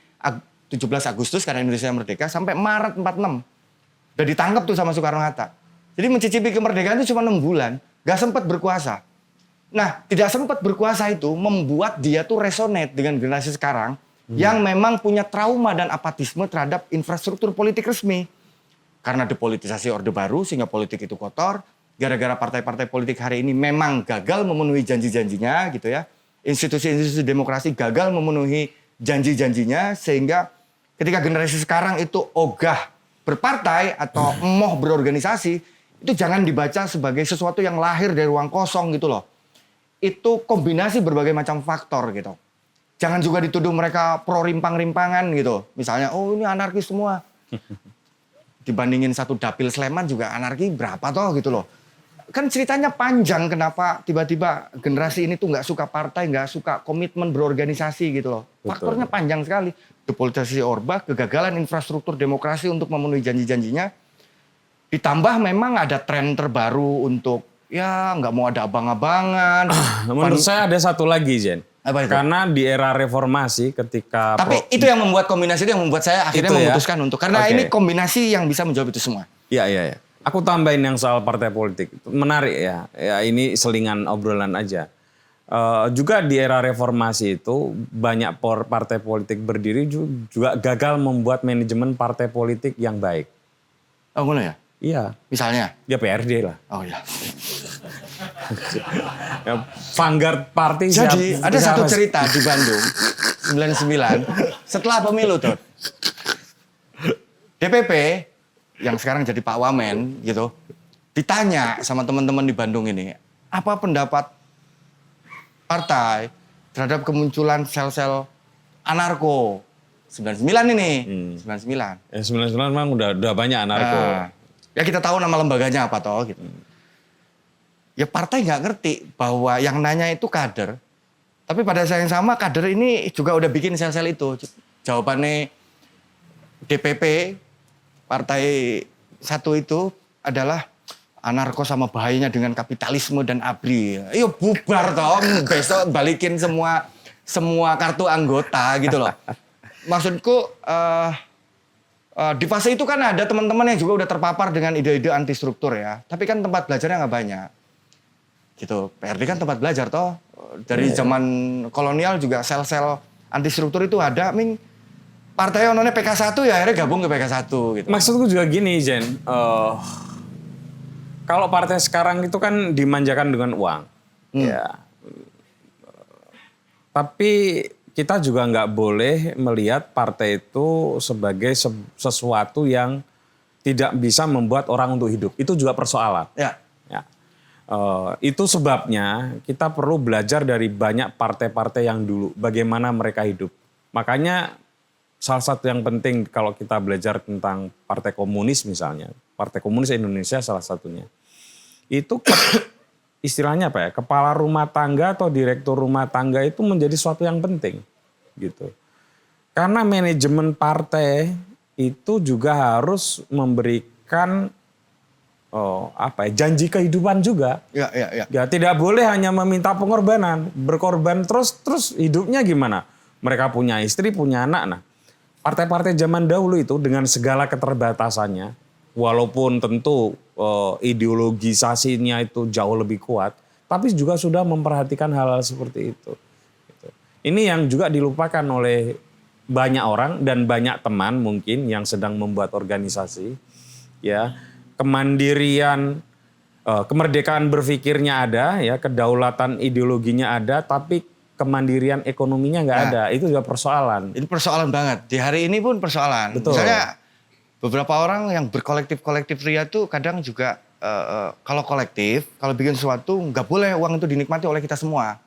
17 Agustus karena Indonesia merdeka sampai Maret 46. Udah ditangkap tuh sama Soekarno Hatta. Jadi mencicipi kemerdekaan itu cuma 6 bulan, nggak sempat berkuasa. Nah, tidak sempat berkuasa itu membuat dia tuh resonate dengan generasi sekarang yang memang punya trauma dan apatisme terhadap infrastruktur politik resmi. Karena depolitisasi Orde Baru sehingga politik itu kotor. Gara-gara partai-partai politik hari ini memang gagal memenuhi janji-janjinya gitu ya. Institusi-institusi demokrasi gagal memenuhi janji-janjinya sehingga ketika generasi sekarang itu ogah berpartai atau emoh berorganisasi, itu jangan dibaca sebagai sesuatu yang lahir dari ruang kosong gitu loh. Itu kombinasi berbagai macam faktor gitu. Jangan juga dituduh mereka pro rimpang-rimpangan gitu. Misalnya, oh ini anarkis semua. Dibandingin satu dapil Sleman juga anarki berapa toh gitu loh. Kan ceritanya panjang kenapa tiba-tiba generasi ini tuh nggak suka partai, nggak suka komitmen berorganisasi gitu loh. Faktornya panjang sekali. Depolitisasi Orba, kegagalan infrastruktur demokrasi untuk memenuhi janji-janjinya. Ditambah memang ada tren terbaru untuk ya nggak mau ada abang-abangan. Menurut saya ada satu lagi, Jen. Apa itu? Karena di era reformasi ketika... Tapi itu yang membuat kombinasi itu yang membuat saya akhirnya Itu ya? memutuskan untuk. Karena Oke. ini kombinasi yang bisa menjawab itu semua. Iya. Aku tambahin yang soal partai politik. Menarik ya. Ya ini selingan obrolan aja. Juga di era reformasi itu banyak partai politik berdiri juga gagal membuat manajemen partai politik yang baik. Oh, ngono ya? Iya. Misalnya? Ya PRD lah. Oh iya. Ya, Vanguard Party. Jadi ada satu cerita di Bandung 99 setelah pemilu tuh. DPP yang sekarang jadi Pak Wamen gitu ditanya sama teman-teman di Bandung ini, apa pendapat partai terhadap kemunculan sel-sel anarko 99 ini. 99. Ya 99 memang udah banyak anarko. Ya kita tahu nama lembaganya apa toh gitu. Ya partai nggak ngerti bahwa yang nanya itu kader. Tapi pada saat yang sama kader ini juga udah bikin sel-sel itu. Jawabannya DPP partai satu itu adalah anarko sama bahayanya dengan kapitalisme dan ABRI. Yo bubar toh, besok balikin semua kartu anggota gitu loh. Maksudku di fase itu kan ada teman-teman yang juga udah terpapar dengan ide-ide anti struktur ya. Tapi kan tempat belajarnya nggak banyak. Gitu. PRD kan tempat belajar toh. Dari zaman kolonial juga sel-sel anti struktur itu ada, Ming. Partai onone PK1 ya akhirnya gabung ke PK1 gitu. Maksudku juga gini, Jen. Kalau partai sekarang itu kan dimanjakan dengan uang. Ya. Tapi kita juga nggak boleh melihat partai itu sebagai sesuatu yang tidak bisa membuat orang untuk hidup. Itu juga persoalan. Ya. Ya. Itu sebabnya kita perlu belajar dari banyak partai-partai yang dulu. Bagaimana mereka hidup. Makanya salah satu yang penting kalau kita belajar tentang Partai Komunis misalnya, Partai Komunis Indonesia salah satunya, itu istilahnya apa ya, kepala rumah tangga atau direktur rumah tangga itu menjadi suatu yang penting, gitu. Karena manajemen partai itu juga harus memberikan janji kehidupan juga. Ya. Ya tidak boleh hanya meminta pengorbanan, berkorban terus hidupnya gimana? Mereka punya istri, punya anak. Nah, partai-partai zaman dahulu itu dengan segala keterbatasannya, walaupun tentu ideologisasinya itu jauh lebih kuat, tapi juga sudah memperhatikan hal-hal seperti itu. Gitu. Ini yang juga dilupakan oleh banyak orang dan banyak teman mungkin yang sedang membuat organisasi. Ya, kemandirian, kemerdekaan berpikirnya ada, ya, kedaulatan ideologinya ada, tapi kemandirian ekonominya nggak ada. Itu juga persoalan. Ini persoalan banget. Di hari ini pun persoalan. Betul. Misalnya beberapa orang yang berkolektif-kolektif ria tuh kadang juga kalau kolektif, kalau bikin sesuatu nggak boleh uang itu dinikmati oleh kita semua.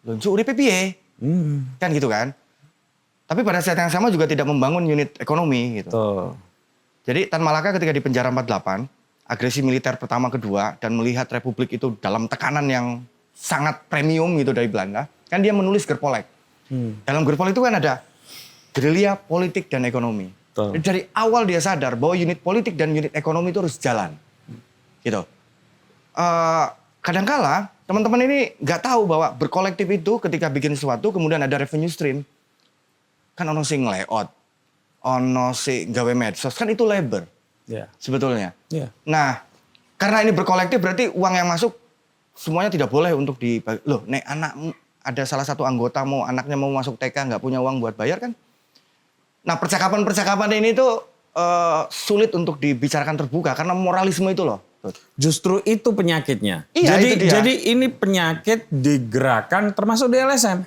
Lunjuk uripe piye? Kan gitu kan. Tapi pada saat yang sama juga tidak membangun unit ekonomi gitu. Tuh. Jadi Tan Malaka ketika di penjara 48, agresi militer pertama kedua dan melihat republik itu dalam tekanan yang sangat premium gitu dari Belanda, kan dia menulis Gerpolek. Dalam Gerpolek itu kan ada gerilya politik dan ekonomi. Betul. Jadi dari awal dia sadar bahwa unit politik dan unit ekonomi itu harus jalan. Gitu. Kadangkala teman-teman ini nggak tahu bahwa berkolektif itu ketika bikin sesuatu kemudian ada revenue stream. Kan ono sing layout, ono sing gawe medsos, kan itu labor. Ya. Sebetulnya. Ya. Nah, karena ini berkolektif berarti uang yang masuk semuanya tidak boleh untuk dibagi. Loh, nek anak ada salah satu anggota anaknya mau masuk TK nggak punya uang buat bayar kan? Nah, percakapan-percakapan ini tuh sulit untuk dibicarakan terbuka karena moralisme itu loh. Justru itu penyakitnya. Iya, jadi, itu dia. jadi ini penyakit digerakkan termasuk di LSM.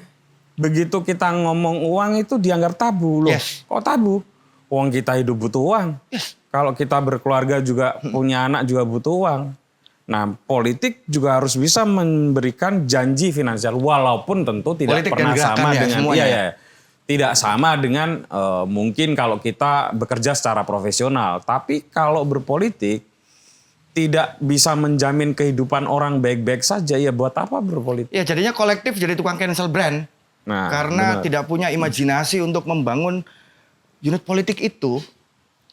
Begitu kita ngomong uang itu dianggap tabu loh. Yes. Kok tabu? Uang kita hidup butuh uang. Yes. Kalau kita berkeluarga juga punya anak juga butuh uang. Nah, politik juga harus bisa memberikan janji finansial walaupun tentu tidak Politik pernah dan gerakan sama ya, dengan semuanya. iya. Tidak sama dengan mungkin kalau kita bekerja secara profesional, tapi kalau berpolitik tidak bisa menjamin kehidupan orang baik-baik saja, ya buat apa berpolitik? Ya jadinya kolektif jadi tukang cancel brand. Nah, Karena benar. tidak punya imajinasi untuk membangun unit politik itu.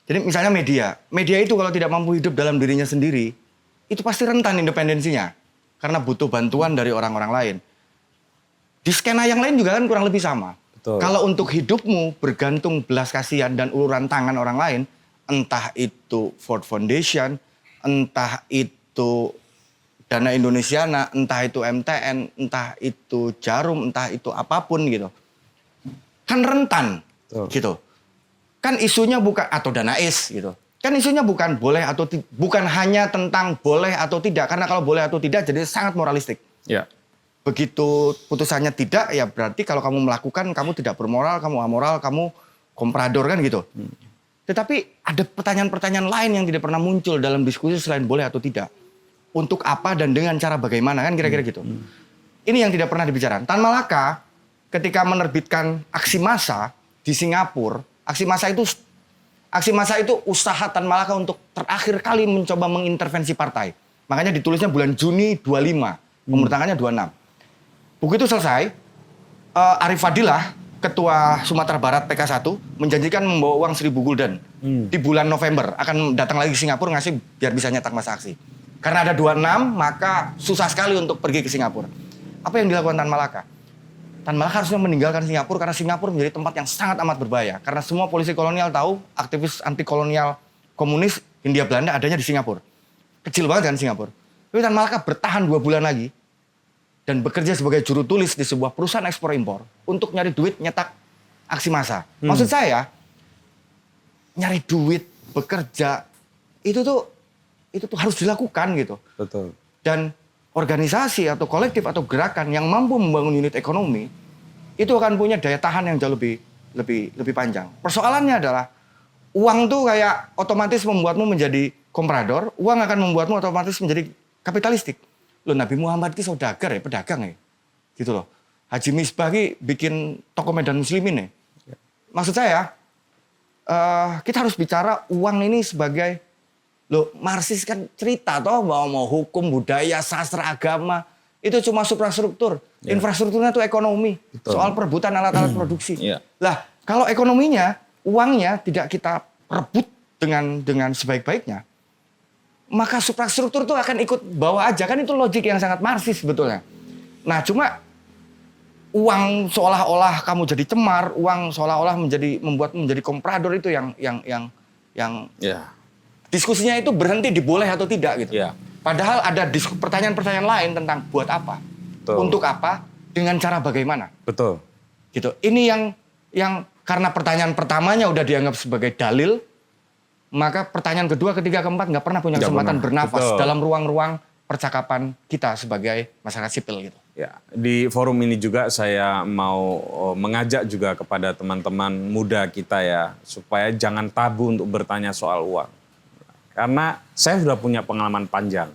Jadi misalnya media itu kalau tidak mampu hidup dalam dirinya sendiri, itu pasti rentan independensinya. Karena butuh bantuan dari orang-orang lain. Di skena yang lain juga kan kurang lebih sama. Betul. Kalau untuk hidupmu bergantung belas kasihan dan uluran tangan orang lain, entah itu Ford Foundation, entah itu Dana Indonesiana, entah itu MTN, entah itu Jarum, entah itu apapun gitu. Kan rentan Betul. gitu. Kan isunya bukan atau Danais gitu. Kan isunya bukan boleh atau bukan hanya tentang boleh atau tidak, karena kalau boleh atau tidak jadi sangat moralistik. Ya. Begitu putusannya tidak, ya berarti kalau kamu melakukan kamu tidak bermoral, kamu amoral, kamu komprador kan gitu. Tetapi ada pertanyaan-pertanyaan lain yang tidak pernah muncul dalam diskusi selain boleh atau tidak. Untuk apa dan dengan cara bagaimana kan kira-kira gitu. Ini yang tidak pernah dibicarakan. Tan Malaka ketika menerbitkan aksi massa di Singapura, aksi massa itu usaha Tan Malaka untuk terakhir kali mencoba mengintervensi partai. Makanya ditulisnya bulan Juni 25, umur tangannya 26. Buku itu selesai, Arif Fadilah, Ketua Sumatera Barat PK1, menjanjikan membawa uang 1.000 gulden. Di bulan November, akan datang lagi ke Singapura ngasih biar bisa nyetak masa aksi. Karena ada 26, maka susah sekali untuk pergi ke Singapura. Apa yang dilakukan Tan Malaka? Tan Malaka harusnya meninggalkan Singapura karena Singapura menjadi tempat yang sangat amat berbahaya. Karena semua polisi kolonial tahu, aktivis anti kolonial komunis Hindia Belanda adanya di Singapura. Kecil banget kan Singapura. Tapi Tan Malaka bertahan 2 bulan lagi dan bekerja sebagai juru tulis di sebuah perusahaan ekspor impor untuk nyari duit nyetak aksi massa. Maksud saya nyari duit, bekerja itu tuh harus dilakukan gitu. Betul. Dan organisasi atau kolektif atau gerakan yang mampu membangun unit ekonomi itu akan punya daya tahan yang jauh lebih panjang. Persoalannya adalah uang tuh kayak otomatis membuatmu menjadi komprador, uang akan membuatmu otomatis menjadi kapitalistik. Loh, Nabi Muhammad itu saudagar ya, pedagang ya. Gitu loh. Haji Misbah bikin toko Medan Muslimin ya. Maksud saya, kita harus bicara uang ini sebagai, loh, Marxis kan cerita toh bahwa mau hukum, budaya, sastra, agama itu cuma suprastruktur. Infrastrukturnya itu ekonomi. Betul. Soal perebutan alat-alat produksi. Iya. Lah, kalau ekonominya, uangnya tidak kita rebut dengan sebaik-baiknya, maka suprastruktur itu akan ikut bawa aja. Kan itu logik yang sangat Marxis sebetulnya. Nah, cuma uang seolah-olah kamu jadi cemar, uang seolah-olah membuatmu menjadi komprador itu yang Ya. diskusinya itu berhenti di boleh atau tidak gitu. Ya. Padahal ada pertanyaan-pertanyaan lain tentang buat apa, Betul. untuk apa, dengan cara bagaimana. Betul. Gitu. Ini yang karena pertanyaan pertamanya udah dianggap sebagai dalil, maka pertanyaan kedua, ketiga, keempat nggak pernah punya Nggak kesempatan pernah. bernafas Betul. dalam ruang-ruang percakapan kita sebagai masyarakat sipil gitu. Ya, di forum ini juga saya mau mengajak juga kepada teman-teman muda kita ya, supaya jangan tabu untuk bertanya soal uang. Karena saya sudah punya pengalaman panjang.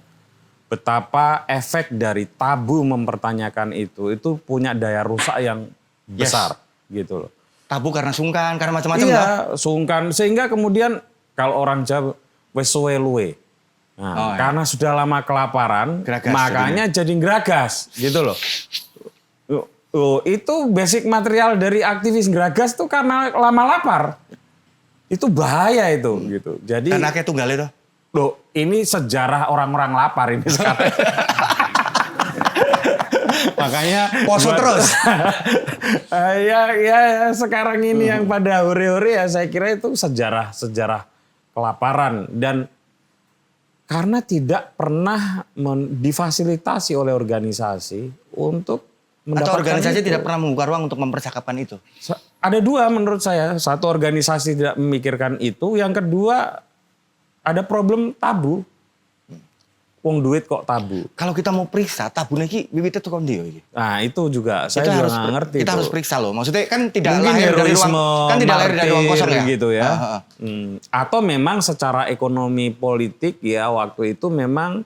Betapa efek dari tabu mempertanyakan itu punya daya rusak yang besar gitu loh. Tabu karena sungkan, karena macam-macam. Iya, toh. sungkan. Sehingga kemudian kalau orang Jawa, wes suwe luwe. Nah, karena sudah lama kelaparan, Geragas makanya jadi geragas, gitu loh. Itu basic material dari aktivis geragas tuh karena lama lapar. Itu bahaya itu, gitu. Jadi, Karena kayak tunggal itu. loh, ini sejarah orang-orang lapar ini sekarang. Makanya Poso terus. ya sekarang ini yang pada hore-hore ya saya kira itu sejarah kelaparan dan karena tidak pernah difasilitasi oleh organisasi untuk Atau mendapatkan organisasi itu. tidak pernah membuka ruang untuk mempercakapkan itu. Ada dua menurut saya. Satu, organisasi tidak memikirkan itu. Yang kedua, ada problem tabu. Wong duit kok tabu. Kalau kita mau periksa, tabune iki wiwite teko ndi yo iki? Nah itu juga saya Kita juga harus nggak ngerti. kita tuh. harus periksa loh. Maksudnya kan tidak Mungkin lahir dari ruang, heroisme kan tidak lahir dari ruang kosong ya. martir gitu ya. Ah. Atau memang secara ekonomi politik ya waktu itu memang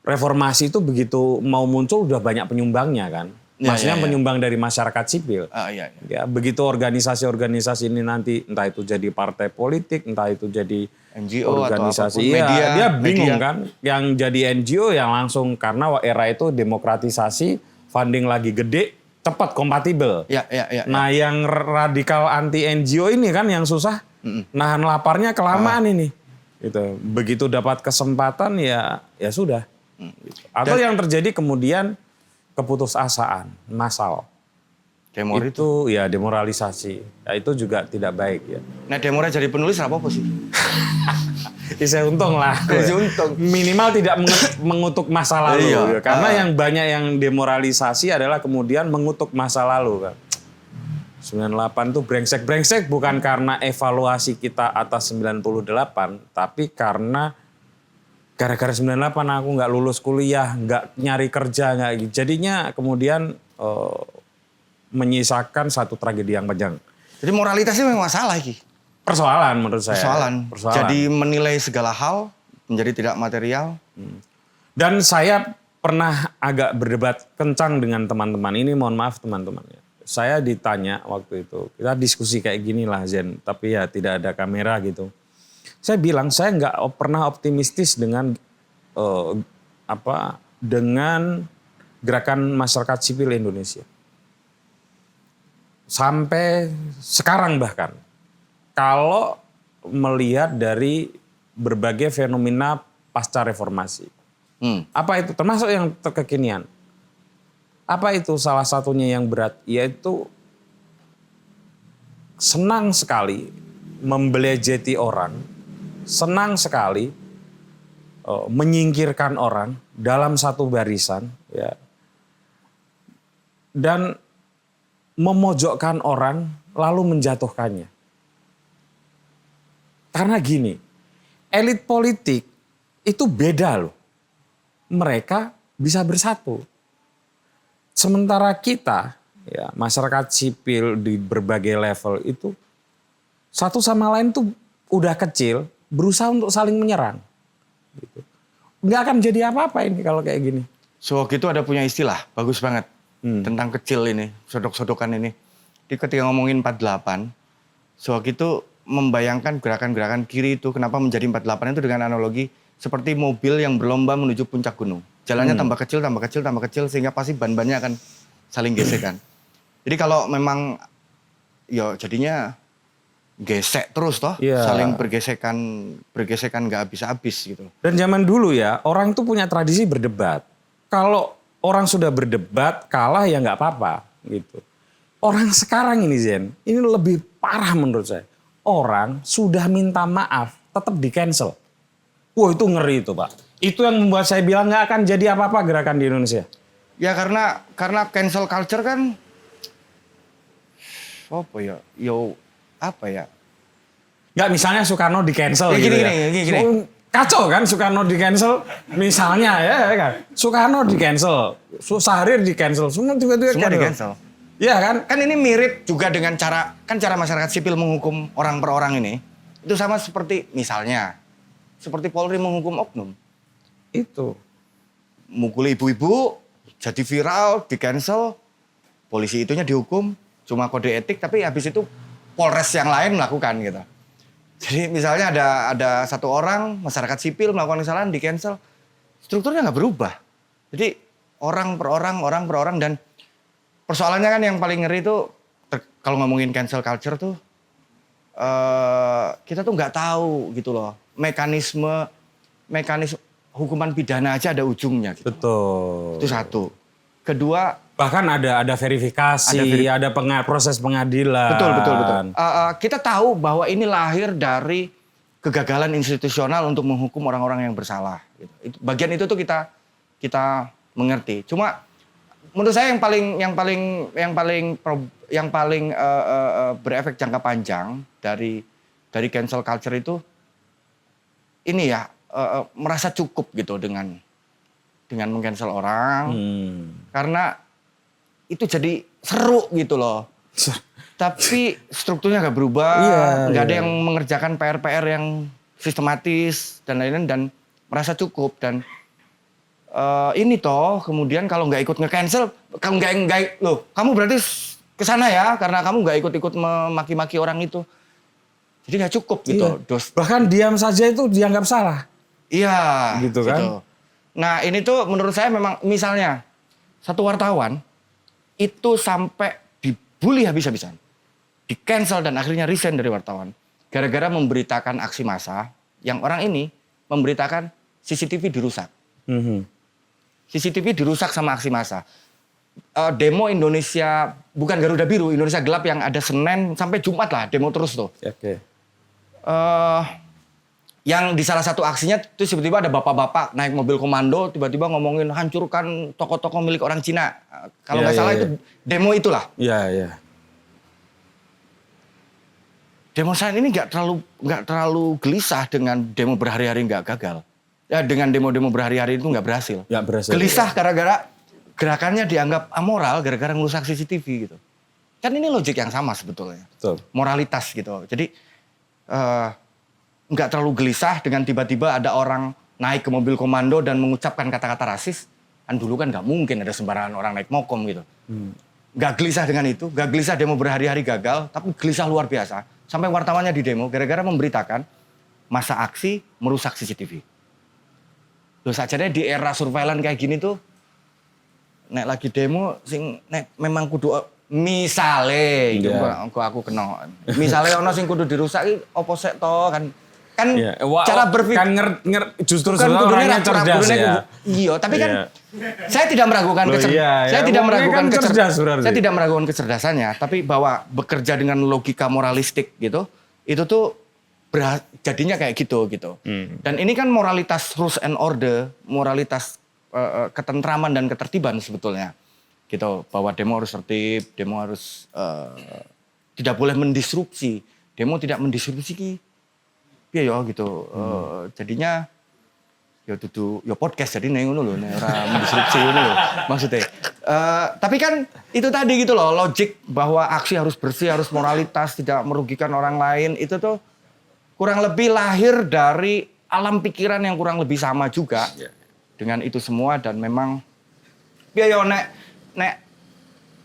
reformasi itu begitu mau muncul udah banyak penyumbangnya kan. Ya, Maksudnya ya, ya. penyumbang dari masyarakat sipil. Iya. Ya begitu organisasi-organisasi ini nanti entah itu jadi partai politik, entah itu jadi NGO organisasi, atau apapun, iya, media, dia bingung media. kan. Yang jadi NGO yang langsung karena era itu demokratisasi, funding lagi gede, cepat kompatibel. Ya. Nah yang radikal anti NGO ini kan yang susah, nahan laparnya kelamaan ini. Gitu. Begitu dapat kesempatan ya sudah. Gitu. Atau yang terjadi kemudian keputusasaan, massal. Demor Itu ya demoralisasi. Ya, itu juga tidak baik ya. Nah, Demore jadi penulis apa sih? Ya, saya untung lah. Saya untung. Minimal tidak mengutuk masa lalu. Iya. Ya. Karena yang banyak yang demoralisasi adalah kemudian mengutuk masa lalu kan. 98 itu brengsek-brengsek bukan karena evaluasi kita atas 98, tapi karena gara-gara 98 aku nggak lulus kuliah, nggak nyari kerja, nggak. Jadinya kemudian menyisakan satu tragedi yang panjang. Jadi moralitasnya memang masalah iki. Persoalan menurut saya. Persoalan. Jadi menilai segala hal menjadi tidak material. Dan saya pernah agak berdebat kencang dengan teman-teman. Ini mohon maaf teman-teman. Saya ditanya waktu itu, kita diskusi kayak gini lah Zen, tapi ya tidak ada kamera gitu. Saya bilang saya nggak pernah optimistis dengan dengan gerakan masyarakat sipil Indonesia. Sampai sekarang bahkan, kalau melihat dari berbagai fenomena pasca reformasi. Apa itu? Termasuk yang kekinian. Apa itu salah satunya yang berat? Yaitu senang sekali membelejeti orang, senang sekali menyingkirkan orang dalam satu barisan, ya, dan memojokkan orang lalu menjatuhkannya. Karena gini, elit politik itu beda loh. Mereka bisa bersatu. Sementara kita, ya masyarakat sipil di berbagai level itu satu sama lain tuh udah kecil, berusaha untuk saling menyerang. Gitu. Nggak akan jadi apa-apa ini kalau kayak gini. So gitu ada punya istilah, bagus banget. Tentang kecil ini, sodok-sodokan ini. Ketika ngomongin 48, so gitu membayangkan gerakan-gerakan kiri itu kenapa menjadi 48 itu dengan analogi seperti mobil yang berlomba menuju puncak gunung. Jalannya tambah kecil, tambah kecil, tambah kecil sehingga pasti ban-bannya akan saling gesekan. Jadi kalau memang ya jadinya gesek terus toh, Iya. saling bergesekan nggak habis-habis gitu. Dan zaman dulu ya, orang tuh punya tradisi berdebat. Kalau orang sudah berdebat, kalah ya nggak apa-apa gitu. Orang sekarang ini Zen, ini lebih parah menurut saya. Orang sudah minta maaf, tetap di cancel. Wah itu ngeri itu Pak. Itu yang membuat saya bilang nggak akan jadi apa-apa gerakan di Indonesia. Ya karena cancel culture kan apa ya? Apa ya? Nggak misalnya Soekarno di cancel Ya, gitu gini, ya. gini. Kacau kan Soekarno di cancel. Misalnya ya kan. Soekarno di cancel. Syahrir di cancel. Semua tiba-tiba Semua di cancel. Iya kan? Kan ini mirip juga dengan cara masyarakat sipil menghukum orang per orang ini. Itu sama seperti misalnya seperti Polri menghukum oknum. Itu. Mukul ibu-ibu jadi viral, di cancel. Polisi itunya dihukum cuma kode etik tapi habis itu Polres yang lain melakukan gitu. Jadi misalnya ada satu orang masyarakat sipil melakukan kesalahan di cancel, strukturnya nggak berubah. Jadi orang per orang dan persoalannya kan yang paling ngeri itu kalau ngomongin cancel culture tuh kita tuh nggak tahu gitu loh mekanisme hukuman pidana aja ada ujungnya gitu. Betul. Itu satu. Kedua Bahkan ada verifikasi, ada proses pengadilan. betul. Kita tahu bahwa ini lahir dari kegagalan institusional untuk menghukum orang-orang yang bersalah. Gitu. Bagian itu tuh kita mengerti. Cuma menurut saya yang paling berefek jangka panjang dari cancel culture itu ini ya merasa cukup gitu dengan meng-cancel orang karena itu jadi seru gitu loh. Tapi strukturnya nggak berubah, nggak ada yang mengerjakan PR yang sistematis dan lain-lain dan merasa cukup dan ini toh kemudian kalau nggak ikut nge-cancel, kamu nggak loh, kamu berarti kesana ya karena kamu nggak ikut memaki-maki orang itu. Jadi nggak cukup gitu. Bahkan diam saja itu dianggap salah. Iya. Gitu kan. Gitu. Nah ini tuh menurut saya memang misalnya satu wartawan itu sampai dibully habis-habisan. Di-cancel dan akhirnya resign dari wartawan. Gara-gara memberitakan aksi massa yang orang ini memberitakan CCTV dirusak. CCTV dirusak sama aksi massa. Demo Indonesia, bukan Garuda Biru, Indonesia Gelap yang ada Senin sampai Jumat lah, demo terus tuh. Oke. Yang di salah satu aksinya tuh tiba-tiba ada bapak-bapak naik mobil komando tiba-tiba ngomongin hancurkan toko-toko milik orang Cina. Kalau nggak salah itu demo itulah. Iya. Demo saya ini nggak terlalu gelisah dengan demo berhari-hari nggak gagal. Ya dengan demo-demo berhari-hari itu nggak berhasil. Nggak berhasil. Gelisah gara-gara gerakannya dianggap amoral gara-gara ngerusak CCTV gitu. Kan ini logik yang sama sebetulnya. Betul. Moralitas gitu. Jadi nggak terlalu gelisah dengan tiba-tiba ada orang naik ke mobil komando dan mengucapkan kata-kata rasis. Kan dulu kan nggak mungkin ada sembarangan orang naik mokom gitu. Nggak gelisah dengan itu, nggak gelisah demo berhari-hari gagal, tapi gelisah luar biasa. Sampai wartawannya di demo gara-gara memberitakan masa aksi merusak CCTV. Loh sajane di era surveillance kayak gini tuh, nek lagi demo sing nek memang kudu misale gitu aku kena. Misale ono sing kudu dirusak iki opo sek to kan cara berpikir kan justru sebenarnya orangnya cerdas ya. Iya, tapi kan saya tidak meragukan saya tidak meragukan saya tidak meragukan kecerdasannya, tapi bahwa bekerja dengan logika moralistik gitu, itu tuh jadinya kayak gitu. Dan ini kan moralitas rules and order, moralitas ketentraman dan ketertiban sebetulnya. Gitu, bahwa demo harus tertib, demo harus tidak boleh mendisrupsi. Demo tidak mendisrupsi ki. Piye ya gitu. Jadinya ya dudu ya podcast jadi ning ngono lho, nek ora mendisrupsi ngono lho maksudnya. Tapi kan itu tadi gitu loh, logik bahwa aksi harus bersih, harus moralitas, tidak merugikan orang lain, itu tuh kurang lebih lahir dari alam pikiran yang kurang lebih sama juga dengan itu semua. Dan memang ya yo nek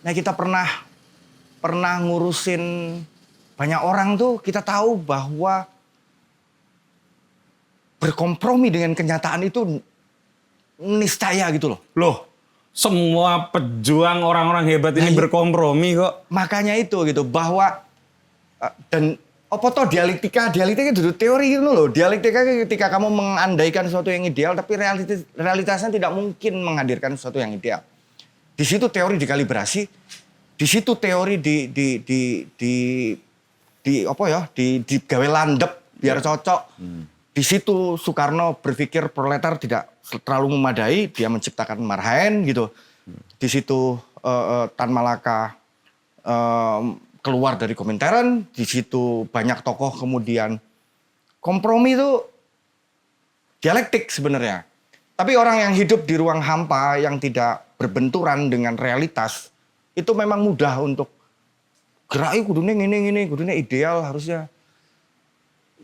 kita pernah ngurusin banyak orang tuh, kita tahu bahwa berkompromi dengan kenyataan itu niscaya gitu loh. Loh, semua pejuang orang-orang hebat ini berkompromi kok. Makanya itu gitu, bahwa dan apa toh dialektika itu teori gitu loh. Dialektika ketika kamu mengandaikan sesuatu yang ideal tapi realitasnya tidak mungkin menghadirkan sesuatu yang ideal. Di situ teori dikalibrasi, di situ teori digawe landep biar cocok. Di situ Soekarno berpikir proletar tidak terlalu memadai, dia menciptakan marhaen gitu. Di situ Tan Malaka keluar dari Komintern, di situ banyak tokoh kemudian kompromi itu dialektik sebenarnya. Tapi orang yang hidup di ruang hampa yang tidak berbenturan dengan realitas itu memang mudah untuk geraknya kudune ideal harusnya.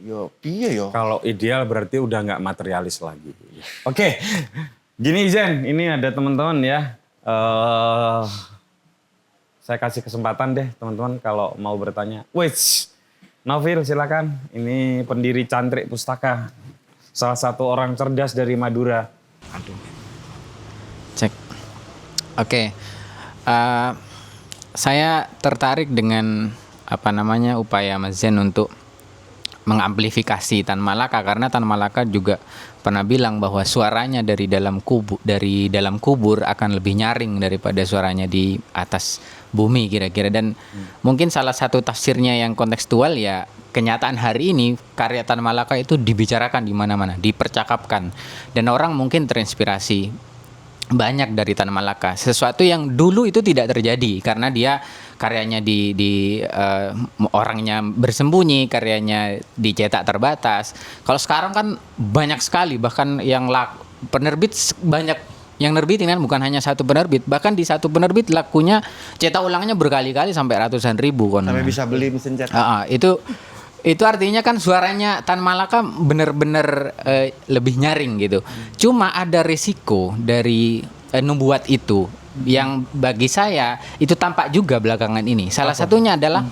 Yo, piye yo? Kalau ideal berarti udah nggak materialis lagi. Oke, gini Zen, ini ada teman-teman ya. Saya kasih kesempatan deh teman-teman kalau mau bertanya. Wih, Novil silakan. Ini pendiri Cantrik Pustaka, salah satu orang cerdas dari Madura. Aduh. Cek. Oke. Saya tertarik dengan upaya Mas Zen untuk mengamplifikasi Tan Malaka, karena Tan Malaka juga pernah bilang bahwa suaranya dari dalam kubur akan lebih nyaring daripada suaranya di atas bumi kira-kira. Dan mungkin salah satu tafsirnya yang kontekstual ya, kenyataan hari ini karya Tan Malaka itu dibicarakan di mana-mana, dipercakapkan, dan orang mungkin terinspirasi banyak dari Tan Malaka, sesuatu yang dulu itu tidak terjadi karena dia karyanya orangnya bersembunyi, karyanya dicetak terbatas. Kalau sekarang kan banyak sekali, bahkan yang penerbit banyak yang nerbitin kan, bukan hanya satu penerbit, bahkan di satu penerbit lakunya cetak ulangnya berkali-kali sampai ratusan ribu kan. Sampai bisa beli mesin cetak. Itu artinya kan suaranya Tan Malaka benar-benar lebih nyaring gitu. Cuma ada risiko dari nubuat itu yang bagi saya itu tampak juga belakangan ini. Salah satunya adalah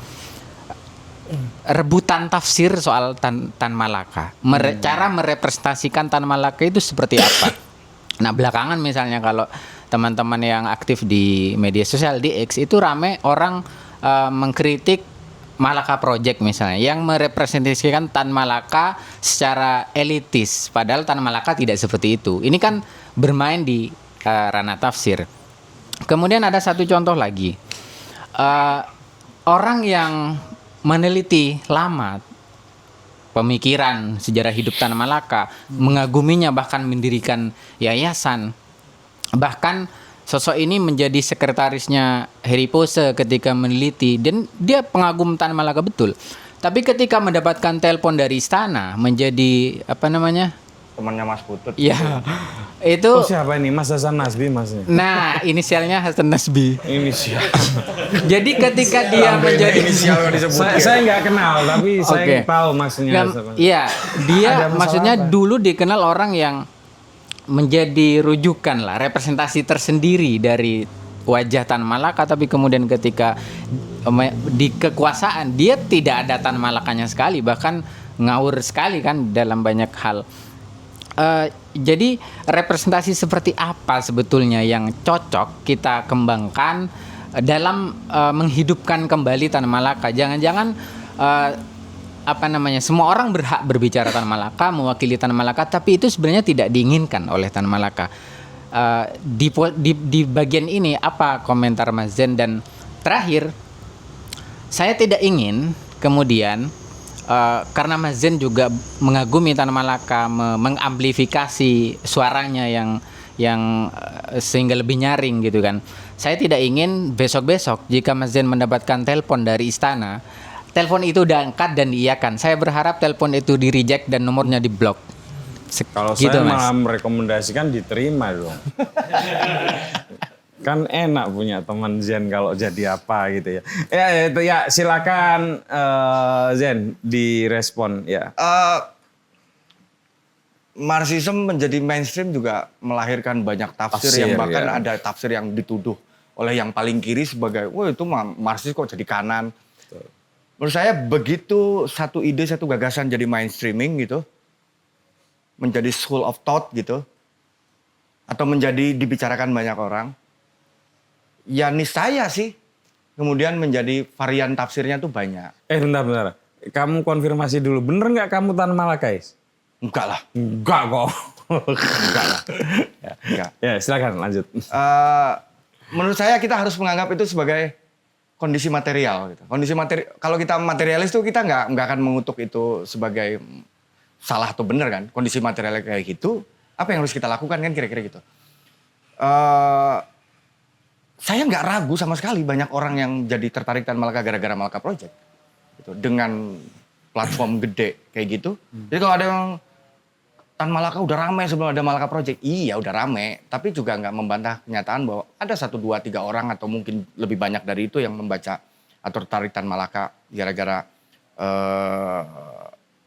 rebutan tafsir soal Tan Malaka. Cara merepresentasikan Tan Malaka itu seperti apa. Nah, belakangan misalnya kalau teman-teman yang aktif di media sosial di X itu rame orang mengkritik Malaka Project misalnya, yang merepresentasikan Tan Malaka secara elitis, padahal Tan Malaka tidak seperti itu. Ini kan bermain di ranah tafsir. Kemudian ada satu contoh lagi, orang yang meneliti lama pemikiran sejarah hidup Tan Malaka, mengaguminya, bahkan mendirikan yayasan, bahkan sosok ini menjadi sekretarisnya Heri Pose ketika meneliti, dan dia pengagum Tan Malaka betul. Tapi ketika mendapatkan telepon dari istana menjadi Temannya Mas Putut. Ya, itu. Oh, siapa ini? Mas Hasan Nasbi masnya? Nah, inisialnya Hasan Nasbi. Inisial. Jadi ketika dia menjadi saya nggak kenal, tapi saya tahu masnya. Iya, dia maksudnya dulu dikenal orang yang menjadi rujukan lah, representasi tersendiri dari wajah Tan Malaka, tapi kemudian ketika di kekuasaan dia tidak ada Tan Malakanya sekali, bahkan ngawur sekali kan dalam banyak hal. Jadi representasi seperti apa sebetulnya yang cocok kita kembangkan dalam menghidupkan kembali Tan Malaka? Jangan-jangan semua orang berhak berbicara Tan Malaka, mewakili Tan Malaka, tapi itu sebenarnya tidak diinginkan oleh Tan Malaka. Di bagian ini apa komentar Mas Zen? Dan terakhir, saya tidak ingin kemudian karena Mas Zen juga mengagumi Tan Malaka, mengamplifikasi suaranya yang sehingga lebih nyaring gitu kan. Saya tidak ingin besok-besok jika Mas Zen mendapatkan telepon dari istana, telepon itu diangkat dan diiyakan. Saya berharap telepon itu di reject dan nomornya di blok. Kalau Gitu, saya Mas. malah merekomendasikan diterima dong. Kan enak punya teman Zen kalau jadi apa gitu ya. Ya itu ya silakan Zen direspon ya. Marxisme menjadi mainstream juga melahirkan banyak tafsir, Tafsir, yang bahkan ya. ada tafsir yang dituduh oleh yang paling kiri sebagai, wah itu Marxis kok jadi kanan. Menurut saya begitu satu ide, satu gagasan jadi mainstreaming gitu, menjadi school of thought gitu, atau menjadi dibicarakan banyak orang, ya niscaya sih kemudian menjadi varian tafsirnya tuh banyak. Bentar. Kamu konfirmasi dulu, bener nggak kamu Tan Malakais? Enggak lah, Enggak kok. enggak lah. Enggak. Ya silakan lanjut. Menurut saya kita harus menganggap itu sebagai kondisi material. Gitu. Kondisi kalau kita materialis tuh kita nggak akan mengutuk itu sebagai salah atau benar kan. Kondisi material kayak gitu, apa yang harus kita lakukan kan kira-kira gitu. Saya nggak ragu sama sekali banyak orang yang jadi tertarik Tan Malaka gara-gara Malaka Project. Gitu. Dengan platform gede kayak gitu. Jadi kalau ada yang Tan Malaka udah ramai sebelum ada Malaka Project. Iya udah ramai, tapi juga nggak membantah kenyataan bahwa ada 1, 2, 3 orang atau mungkin lebih banyak dari itu yang membaca atau tertarik Tan Malaka gara-gara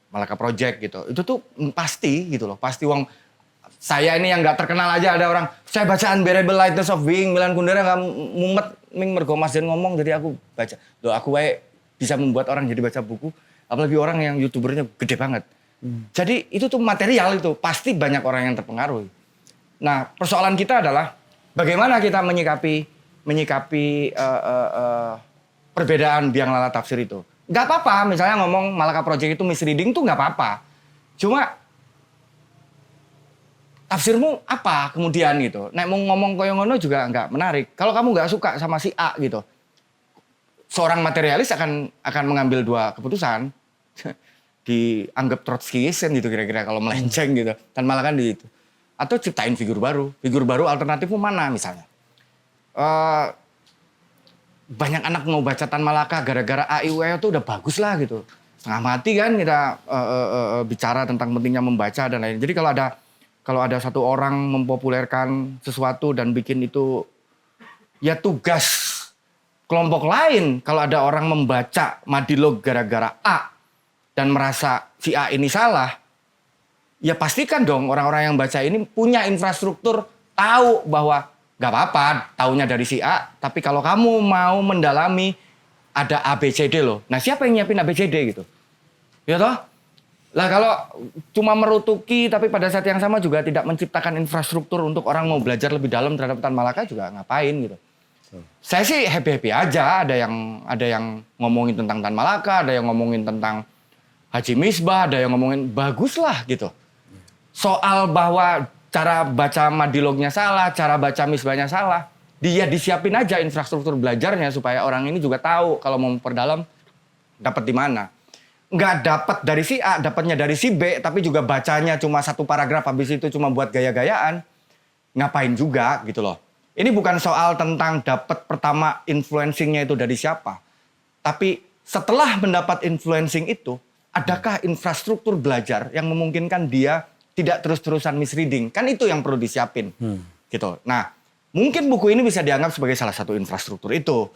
Malaka Project gitu. Itu tuh pasti gitu loh, pasti uang. Saya ini yang nggak terkenal aja ada orang, saya baca Unbearable Lightness of Being, Milan Kundera nggak mumet, Ming mergo Mas Zen ngomong jadi aku baca. Loh aku bisa membuat orang jadi baca buku, apalagi orang yang YouTubernya gede banget. Jadi itu tuh material itu, pasti banyak orang yang terpengaruh. Nah persoalan kita adalah bagaimana kita menyikapi perbedaan biang lala tafsir itu. Gak apa-apa, misalnya ngomong Malaka Project itu misleading tuh gak apa-apa. Cuma tafsirmu apa kemudian gitu. Nek mau ngomong koyo ngono juga nggak menarik. Kalau kamu nggak suka sama si A gitu, seorang materialis akan mengambil 2 keputusan. Dianggap Trotskyian gitu kira-kira kalau melenceng gitu. Tan Malaka di itu. Atau ciptain figur baru alternatifmu mana misalnya. Banyak anak mau baca Tan Malaka gara-gara AIUE itu udah bagus lah gitu. Setengah mati kan kita bicara tentang pentingnya membaca dan lain. Jadi kalau ada satu orang mempopulerkan sesuatu dan bikin itu, ya tugas kelompok lain. Kalau ada orang membaca Madilog gara-gara A dan merasa si A ini salah, ya pastikan dong orang-orang yang baca ini punya infrastruktur tahu bahwa gak apa-apa taunya dari si A, tapi kalau kamu mau mendalami ada ABCD loh. Nah siapa yang nyiapin ABCD gitu? Ya toh? Lah kalau cuma merutuki tapi pada saat yang sama juga tidak menciptakan infrastruktur untuk orang mau belajar lebih dalam terhadap Tan Malaka juga ngapain gitu. Saya sih happy-happy aja, ada yang ngomongin tentang Tan Malaka, ada yang ngomongin tentang Haji Misbah, ada yang ngomongin bagus lah gitu. Soal bahwa cara baca Madilognya salah, cara baca Misbahnya salah, dia disiapin aja infrastruktur belajarnya supaya orang ini juga tahu kalau mau memperdalam dapat di mana. Nggak dapat dari si A, dapatnya dari si B, tapi juga bacanya cuma 1 paragraf, habis itu cuma buat gaya-gayaan, ngapain juga gitu loh. Ini bukan soal tentang dapat pertama influencingnya itu dari siapa, tapi setelah mendapat influencing itu, adakah infrastruktur belajar yang memungkinkan dia tidak terus-terusan misreading? Kan itu yang perlu disiapin. Gitu. Nah, mungkin buku ini bisa dianggap sebagai salah satu infrastruktur itu.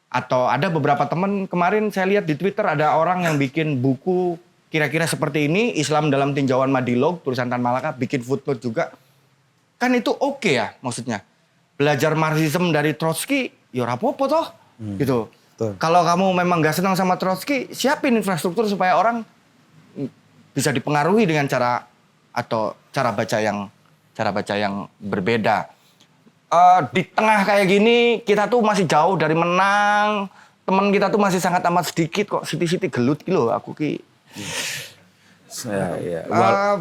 Atau ada beberapa teman kemarin saya lihat di Twitter ada orang yang bikin buku kira-kira seperti ini, Islam dalam Tinjauan Madilog, tulisan Tan Malaka, bikin footnote juga. Kan itu oke ya maksudnya. Belajar Marxisme dari Trotsky, ya rapopo toh. Gitu. Kalau kamu memang gak senang sama Trotsky, siapin infrastruktur supaya orang bisa dipengaruhi dengan cara baca yang berbeda. Di tengah kayak gini kita tuh masih jauh dari menang. Teman kita tuh masih sangat amat sedikit kok, siti-siti gelut gitu aku ki.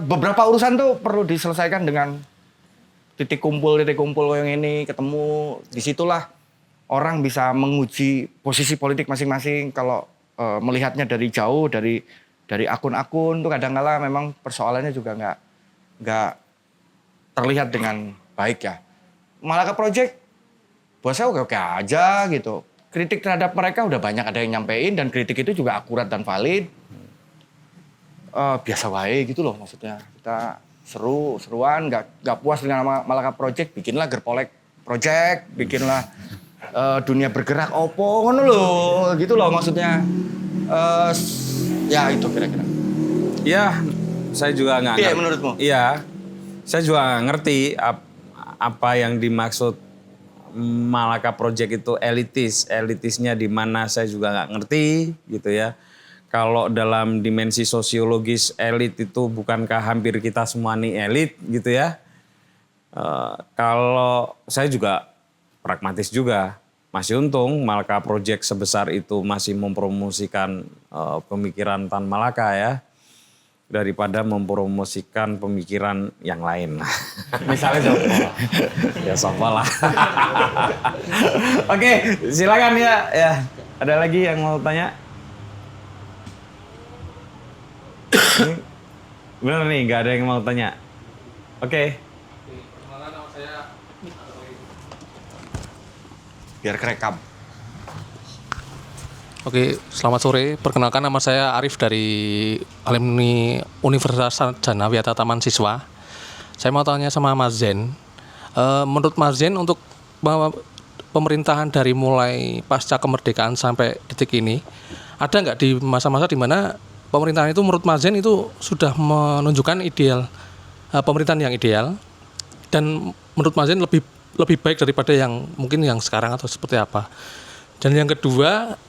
Beberapa urusan tuh perlu diselesaikan dengan titik kumpul yang ini, ketemu, disitulah orang bisa menguji posisi politik masing-masing. Kalau melihatnya dari jauh, dari akun-akun tuh kadang-kala memang persoalannya juga nggak terlihat dengan baik ya. Malaka Project, buat saya oke-oke aja gitu. Kritik terhadap mereka udah banyak ada yang nyampein dan kritik itu juga akurat dan valid. Biasa wae gitu loh maksudnya. Kita seruan, nggak puas dengan nama Malaka Project, bikinlah Gerpolek Project, bikinlah dunia bergerak opo ngono loh, gitu loh maksudnya. Ya itu kira-kira. Ya, saya juga nggak Iya ngerti. menurutmu? Iya, saya juga nggak ngerti apa yang dimaksud Malaka Project itu elitis. Elitisnya di mana saya juga nggak ngerti gitu ya. Kalau dalam dimensi sosiologis elit itu bukankah hampir kita semua nih elit gitu ya. Kalau saya juga pragmatis juga. Masih untung Malaka Project sebesar itu masih mempromosikan pemikiran Tan Malaka ya. Daripada mempromosikan pemikiran yang lain. Misalnya Sopo. Ya Sopo lah. Oke, silakan ya. Ya, ada lagi yang mau tanya? Bener nih, nggak ada yang mau tanya. Oke. Biar kerekam. Oke, selamat sore. Perkenalkan nama saya Arif dari alumni Universitas Sarjana Wiyata Taman Siswa. Saya mau tanya sama Mas Zen. Menurut Mas Zen untuk pemerintahan dari mulai pasca kemerdekaan sampai detik ini, ada nggak di masa-masa di mana pemerintahan itu menurut Mas Zen itu sudah menunjukkan ideal pemerintahan yang ideal dan menurut Mas Zen lebih baik daripada yang mungkin yang sekarang atau seperti apa? Dan yang kedua,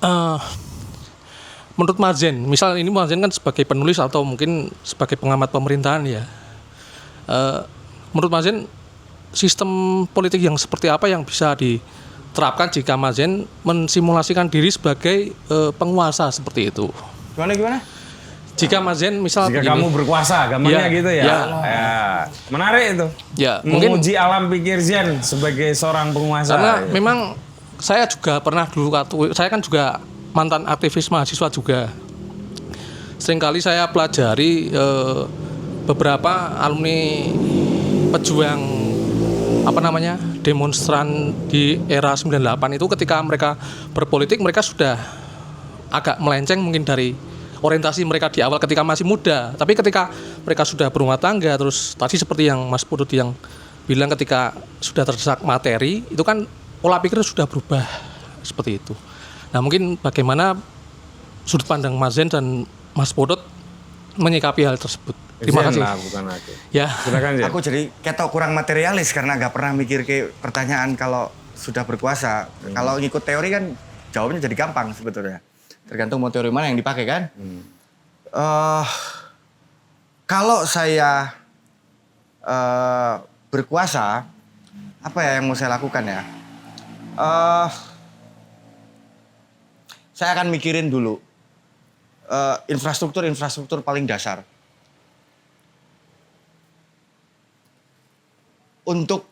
menurut Mas Zen, misal ini Mas Zen kan sebagai penulis atau mungkin sebagai pengamat pemerintahan ya, menurut Mas Zen sistem politik yang seperti apa yang bisa diterapkan jika Mas Zen mensimulasikan diri sebagai penguasa seperti itu? Gimana? Jika Mas Zen misal Jika begini, kamu berkuasa, gambarnya Ya, gitu ya. ya. Ya. Menarik itu. ya mungkin Menguji alam pikir Zen sebagai seorang penguasa. karena memang saya juga pernah dulu saya kan juga mantan aktivis mahasiswa juga. Seringkali saya pelajari beberapa alumni pejuang demonstran di era 98 itu ketika mereka berpolitik mereka sudah agak melenceng mungkin dari orientasi mereka di awal ketika masih muda. Tapi ketika mereka sudah berumah tangga terus tadi seperti yang Mas Pudut yang bilang ketika sudah terdesak materi itu kan pola pikir sudah berubah seperti itu. Nah mungkin bagaimana sudut pandang Mas Zen dan Mas Pudut menyikapi hal tersebut. Terima Zen kasih. lah, bukan aku. Ya. Silakan Zen. Aku jadi ketok kurang materialis karena nggak pernah mikir ke pertanyaan kalau sudah berkuasa. Kalau ngikut teori kan jawabnya jadi gampang sebetulnya. Tergantung mau teori mana yang dipakai kan. Kalau saya berkuasa, apa ya yang mau saya lakukan ya? Saya akan mikirin dulu infrastruktur paling dasar untuk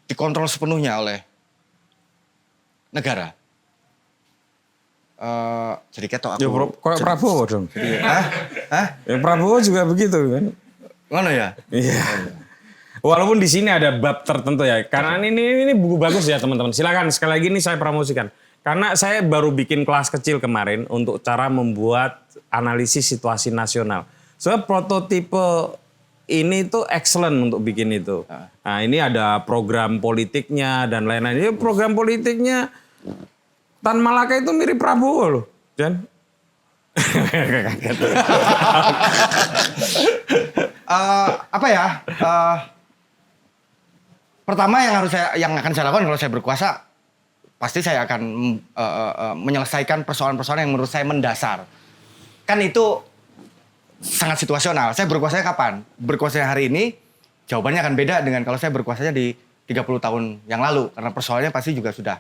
dikontrol sepenuhnya oleh negara. Jadi ketok aku. Ya kayak Prabowo dong. Hah? Ya Prabowo juga begitu kan. Mana ya? Iya. Walaupun di sini ada bab tertentu ya. Karena ini buku bagus ya teman-teman. Silakan sekali lagi ini saya promosikan. Karena saya baru bikin kelas kecil kemarin untuk cara membuat analisis situasi nasional. Soalnya prototipe ini tuh excellent untuk bikin itu. Nah ini ada program politiknya dan lain-lain. Ini program politiknya Tan Malaka itu mirip Prabowo loh. Dan Apa ya? Pertama yang akan saya lakukan kalau saya berkuasa, pasti saya akan menyelesaikan persoalan-persoalan yang menurut saya mendasar. Kan itu sangat situasional. Saya berkuasanya kapan? Berkuasanya hari ini, jawabannya akan beda dengan kalau saya berkuasanya di 30 tahun yang lalu. Karena persoalannya pasti juga sudah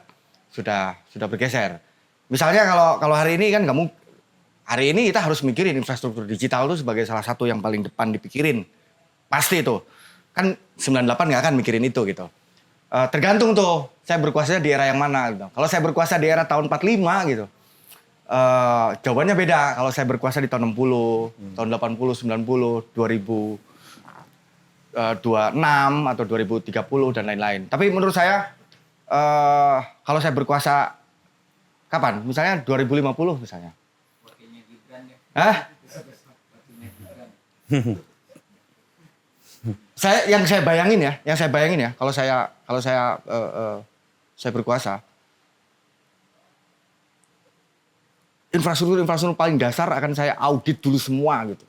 bergeser. Misalnya kalau hari ini kan hari ini kita harus mikirin infrastruktur digital itu sebagai salah satu yang paling depan dipikirin. Pasti itu. Kan 98 nggak akan mikirin itu gitu. Tergantung tuh saya berkuasanya di era yang mana gitu. Kalau saya berkuasa di era tahun 45 gitu. Jawabannya beda kalau saya berkuasa di tahun 60, tahun 80, 90, 2000. 2026 atau 2030 dan lain-lain. Tapi menurut saya kalau saya berkuasa kapan? Misalnya 2050 misalnya. Hah? Yang saya bayangin ya, kalau saya berkuasa, infrastruktur paling dasar akan saya audit dulu semua gitu.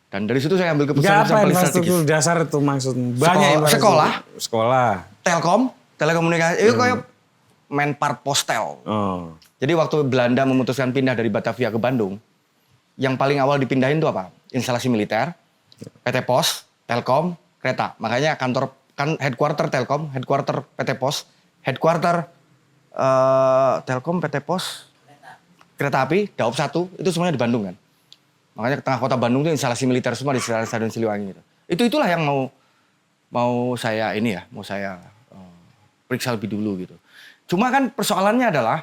Dan dari situ saya ambil keputusan Apa paling infrastruktur strategis. dasar itu maksudnya? Banyak infrastruktur. Sekolah, telkom, telekomunikasi, itu kayak Menpar Postel. Oh. Jadi waktu Belanda memutuskan pindah dari Batavia ke Bandung, yang paling awal dipindahin itu apa? Instalasi militer, PT Pos, Telkom, kereta. Makanya headquarter Telkom, headquarter PT Pos, headquarter Telkom, PT Pos, kereta api, Daop 1, itu semuanya di Bandung kan. Makanya tengah kota Bandung itu instalasi militer semua di sekitar Stadion Siliwangi gitu. Itulah yang mau saya periksa lebih dulu gitu. Cuma kan persoalannya adalah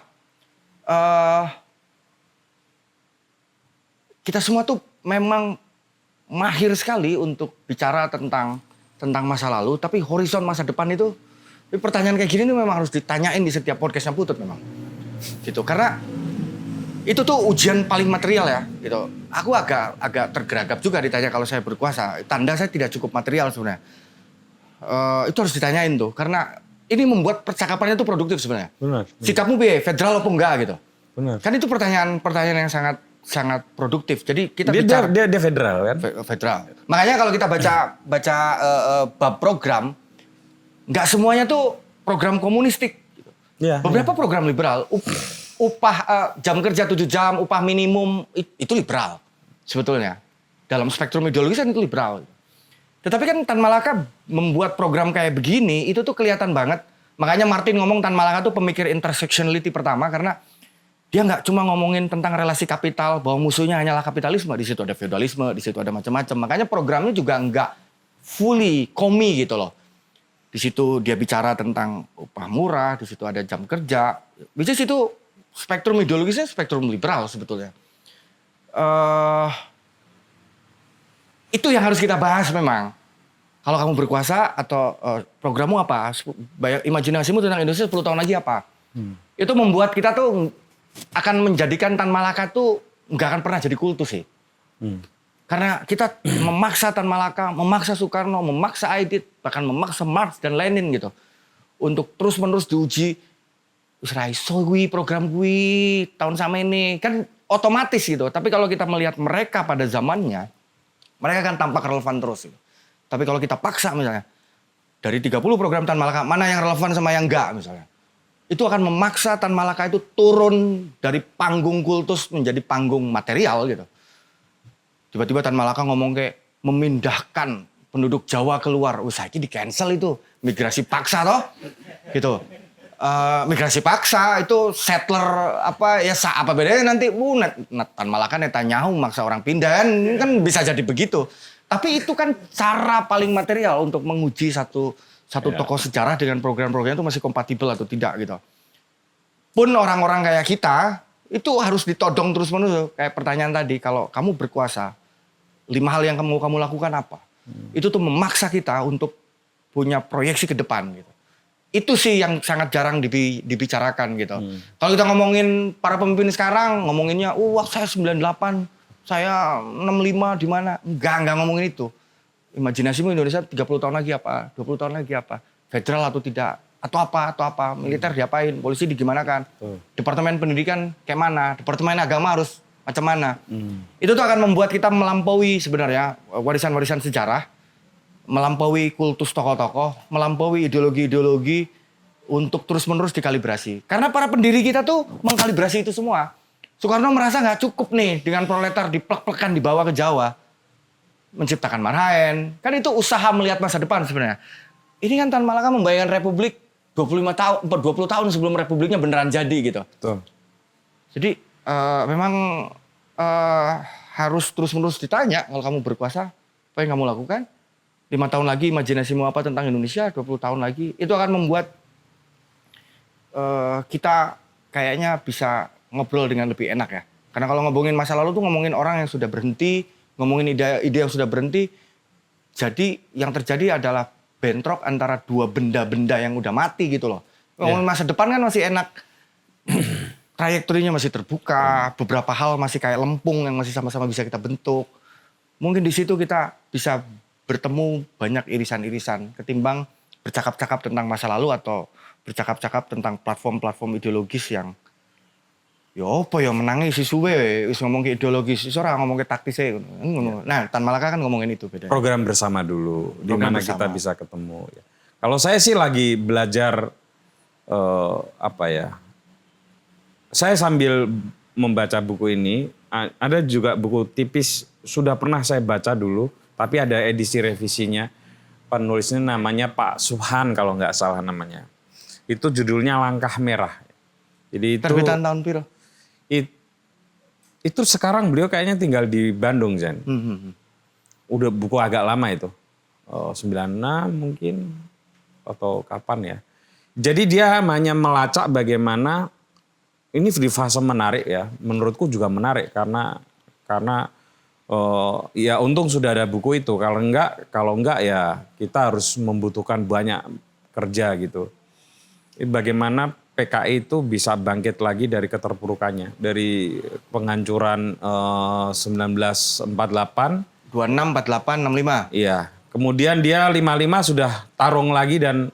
kita semua tuh memang mahir sekali untuk bicara tentang masa lalu, tapi horizon masa depan itu pertanyaan kayak gini tuh memang harus ditanyain di setiap podcastnya Putut memang. Gitu. Karena itu tuh ujian paling material ya, gitu. Aku agak tergeragap juga ditanya kalau saya berkuasa. Tanda saya tidak cukup material sebenarnya. Itu harus ditanyain tuh, karena ini membuat percakapannya tuh produktif sebenarnya. Benar. Sikapmu federal apa enggak gitu. Benar. Kan itu pertanyaan yang sangat produktif. Jadi kita Dia federal kan? Federal. Makanya kalau kita baca bab program, nggak semuanya tuh program komunistik. Gitu. Iya. Beberapa program liberal, upah jam kerja 7 jam, upah minimum itu liberal sebetulnya. Dalam spektrum ideologis kan itu liberal. Tetapi kan Tan Malaka membuat program kayak begini, itu tuh kelihatan banget. Makanya Martin ngomong Tan Malaka tuh pemikir intersectionality pertama, karena dia nggak cuma ngomongin tentang relasi kapital, bahwa musuhnya hanyalah kapitalisme. Di situ ada feudalisme, di situ ada macam-macam. Makanya programnya juga nggak fully komi gitu loh. Di situ dia bicara tentang upah murah, di situ ada jam kerja. Which is itu spektrum ideologisnya spektrum liberal sebetulnya. Itu yang harus kita bahas memang. Kalau kamu berkuasa atau programmu apa? Imajinasimu tentang Indonesia 10 tahun lagi apa? Itu membuat kita tuh akan menjadikan Tan Malaka tuh nggak akan pernah jadi kultus sih. Karena kita memaksa Tan Malaka, memaksa Soekarno, memaksa Aidit, bahkan memaksa Marx dan Lenin gitu. Untuk terus-menerus diuji. Raiso gue program gue tahun sama ini kan otomatis gitu. Tapi kalau kita melihat mereka pada zamannya, mereka kan tampak relevan terus. Gitu. Tapi kalau kita paksa misalnya dari 30 program Tan Malaka mana yang relevan sama yang enggak misalnya, itu akan memaksa Tan Malaka itu turun dari panggung kultus menjadi panggung material gitu. Tiba-tiba Tan Malaka ngomong kayak memindahkan penduduk Jawa keluar, usah ini di cancel itu migrasi paksa toh, gitu. Migrasi paksa itu settler apa bedanya nanti Tan Malaka Netanyahu maksa orang pindah kan bisa jadi begitu. Tapi itu kan cara paling material untuk menguji satu tokoh sejarah dengan program-programnya itu masih kompatibel atau tidak gitu. Pun orang-orang kayak kita itu harus ditodong terus-menerus kayak pertanyaan tadi, kalau kamu berkuasa 5 hal yang kamu lakukan apa? Itu tuh memaksa kita untuk punya proyeksi ke depan gitu. Itu sih yang sangat jarang dibicarakan gitu. Kalau kita ngomongin para pemimpin sekarang, ngomonginnya, saya 98, saya 65 di mana? Enggak ngomongin itu. Imajinasimu Indonesia 30 tahun lagi apa? 20 tahun lagi apa? Federal atau tidak? Atau apa? Militer diapain? Polisi digimanakan? Departemen pendidikan kayak mana? Departemen agama harus macam mana? Itu tuh akan membuat kita melampaui sebenarnya warisan-warisan sejarah. Melampaui kultus tokoh-tokoh, melampaui ideologi-ideologi untuk terus-menerus dikalibrasi. Karena para pendiri kita tuh mengkalibrasi itu semua. Soekarno merasa nggak cukup nih dengan proletar diplek-plekan dibawa ke Jawa. Menciptakan marhaen. Kan itu usaha melihat masa depan sebenarnya. Ini kan Tan Malaka membayangkan Republik 20 tahun sebelum Republiknya beneran jadi gitu. Betul. Jadi memang harus terus-menerus ditanya kalau kamu berkuasa, apa yang kamu lakukan? 5 tahun lagi imajinasimu apa tentang Indonesia, 20 tahun lagi. Itu akan membuat kita kayaknya bisa ngobrol dengan lebih enak ya. Karena kalau ngomongin masa lalu tuh ngomongin orang yang sudah berhenti, ngomongin ide yang sudah berhenti, Jadi yang terjadi adalah bentrok antara dua benda-benda yang udah mati gitu loh. Ngomongin masa depan kan masih enak. Trajektorinya masih terbuka, beberapa hal masih kayak lempung yang masih sama-sama bisa kita bentuk. Mungkin di situ kita bisa bertemu banyak irisan-irisan ketimbang bercakap-cakap tentang masa lalu atau bercakap-cakap tentang platform-platform ideologis yang ya apa ya menangi si suwe wis ngomong ke ideologis, iso ora ngomong ke taktisnya ngono. Nah, Tan Malaka kan ngomongin itu beda. Program bersama dulu, di Program mana bersama. kita bisa ketemu. Ya. Kalau saya sih lagi belajar apa ya? Saya sambil membaca buku ini, ada juga buku tipis sudah pernah saya baca dulu, tapi ada edisi revisinya. Penulisnya namanya Pak Subhan kalau nggak salah namanya. Itu judulnya Langkah Merah. Jadi itu Terbitan tahun piro? Itu sekarang beliau kayaknya tinggal di Bandung, Zen. Udah buku agak lama itu. 96 mungkin atau kapan ya. Jadi dia hanya melacak bagaimana ini di fase menarik ya. Menurutku juga menarik karena ya untung sudah ada buku itu. Kalau enggak ya kita harus membutuhkan banyak kerja gitu. Bagaimana PKI itu bisa bangkit lagi dari keterpurukannya, dari penghancuran 1948. 26, 48, 65. Iya, kemudian dia 55 sudah tarung lagi dan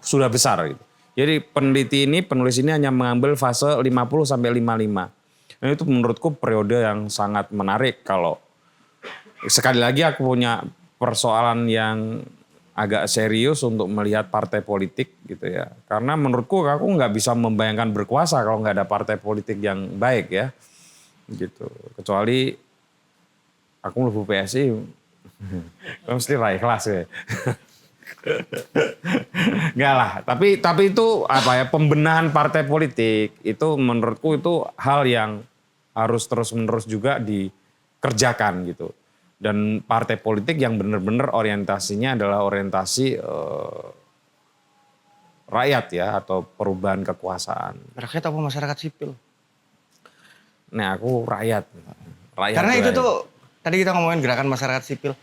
sudah besar gitu. Jadi penulis ini hanya mengambil fase 50 sampai 55. Dan itu menurutku periode yang sangat menarik kalau sekali lagi aku punya persoalan yang agak serius untuk melihat partai politik gitu ya. Karena menurutku aku nggak bisa membayangkan berkuasa kalau nggak ada partai politik yang baik ya. Gitu. Kecuali aku mlebu PSI mesti ra ikhlas ya. Enggak lah, tapi itu apa ya, pembenahan partai politik itu menurutku itu hal yang harus terus-menerus juga dikerjakan gitu. Dan partai politik yang benar-benar orientasinya adalah orientasi rakyat ya atau perubahan kekuasaan. Rakyat apa masyarakat sipil? Nah, aku rakyat. Karena itu tuh tadi kita ngomongin gerakan masyarakat sipil.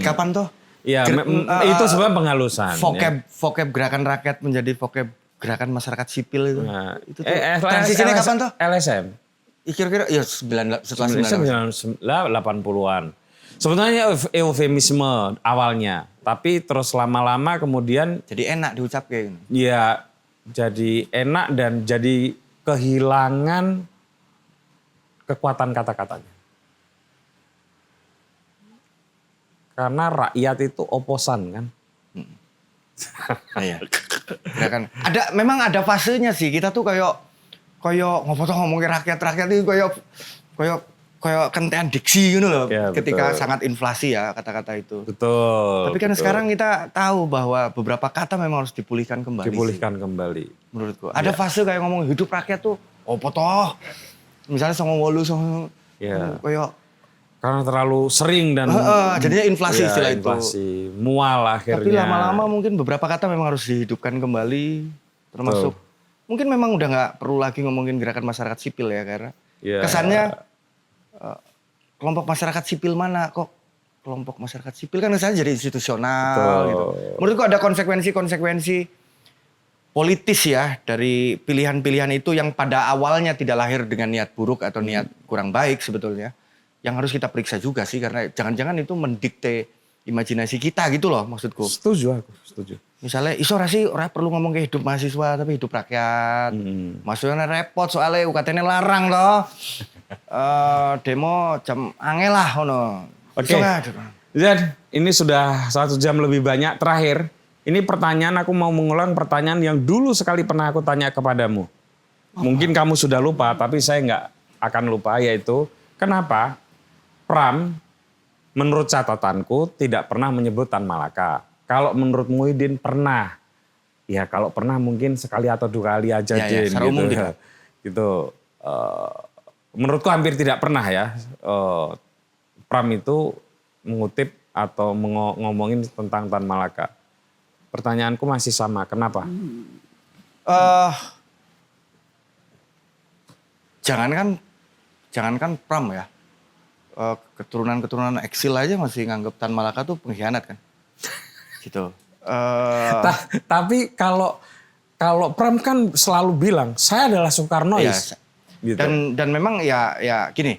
Kapan tuh? Ya, itu sebenarnya penghalusan. Vocab gerakan rakyat menjadi vocab gerakan masyarakat sipil itu. Nah, Itu tuh transisinya kapan tuh? LSM. Kira-kira ya setelah 80-an. Sebetulnya eufemisme awalnya, tapi terus lama-lama kemudian jadi enak diucap kayak gini. ya jadi enak dan jadi kehilangan kekuatan kata-katanya. Karena rakyat itu oposan kan. Iya. Memang ada fasenya sih. Kita tuh kayak ngopo tuh ngomongin rakyat itu kayak kentean diksi gitu loh. Ya, ketika betul. sangat inflasi ya kata-kata itu. Betul. Tapi kan betul. sekarang kita tahu bahwa beberapa kata memang harus dipulihkan kembali. Dipulihkan sih, kembali. menurutku. Ada fase kayak ngomong hidup rakyat tuh opo toh. Misalnya sama wolu sama Ya. kayak Karena terlalu sering dan jadinya inflasi ya, istilah itu. inflasi, mual akhirnya. Tapi lama-lama mungkin beberapa kata memang harus dihidupkan kembali. Termasuk mungkin memang udah nggak perlu lagi ngomongin gerakan masyarakat sipil ya karena Ya. kesannya kelompok masyarakat sipil mana kok kelompok masyarakat sipil kan kesannya jadi institusional Betul. gitu. Menurutku ada konsekuensi politis ya dari pilihan-pilihan itu yang pada awalnya tidak lahir dengan niat buruk atau niat kurang baik sebetulnya. Yang harus kita periksa juga sih karena jangan-jangan itu mendikte imajinasi kita gitu loh maksudku. Setuju aku, setuju. Misalnya iso ora sih ora perlu ngomong ke hidup mahasiswa tapi hidup rakyat. Maksudnya repot soalnya UKT-nya larang toh. Demo jam angel lah ngono. Oke. Zed, ini sudah 1 jam lebih banyak. Terakhir, ini pertanyaan aku mau mengulang pertanyaan yang dulu sekali pernah aku tanya kepadamu. Mungkin kamu sudah lupa, tapi saya nggak akan lupa, yaitu kenapa Pram menurut catatanku tidak pernah menyebut Tan Malaka. Kalau menurut Muhyiddin pernah. Ya kalau pernah mungkin sekali atau 2 kali aja Ya, Din, secara umum gitu. tidak. Gitu. Menurutku hampir tidak pernah ya. Pram itu mengutip atau ngomongin tentang Tan Malaka. Pertanyaanku masih sama, kenapa? Jangankan Pram ya. keturunan-keturunan eksil aja masih nganggap Tan Malaka tuh pengkhianat kan. Gitu. Tapi kalau Pram kan selalu bilang, saya adalah Soekarnois. Gitu. Dan memang ya gini.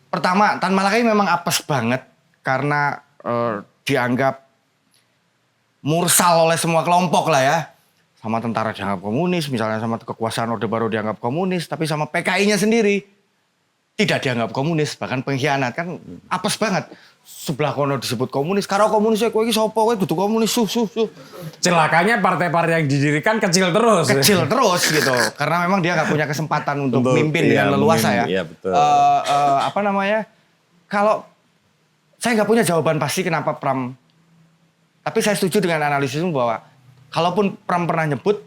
Pertama, Tan Malaka ini memang apes banget karena dianggap mursal oleh semua kelompok lah ya. Sama tentara dianggap komunis, misalnya sama kekuasaan Orde Baru dianggap komunis, tapi sama PKI-nya sendiri tidak dianggap komunis, bahkan pengkhianat. Kan apes banget. Sebelah kono disebut komunis, karo komunis kowe iki sapa kowe dudu komunis suh. Celakanya partai-partai yang didirikan kecil terus. Kecil terus gitu. Karena memang dia nggak punya kesempatan untuk mimpin dengan leluasa ya. Iya, betul. Apa namanya? Kalau saya nggak punya jawaban pasti kenapa Pram. Tapi saya setuju dengan analisismu bahwa kalaupun Pram pernah nyebut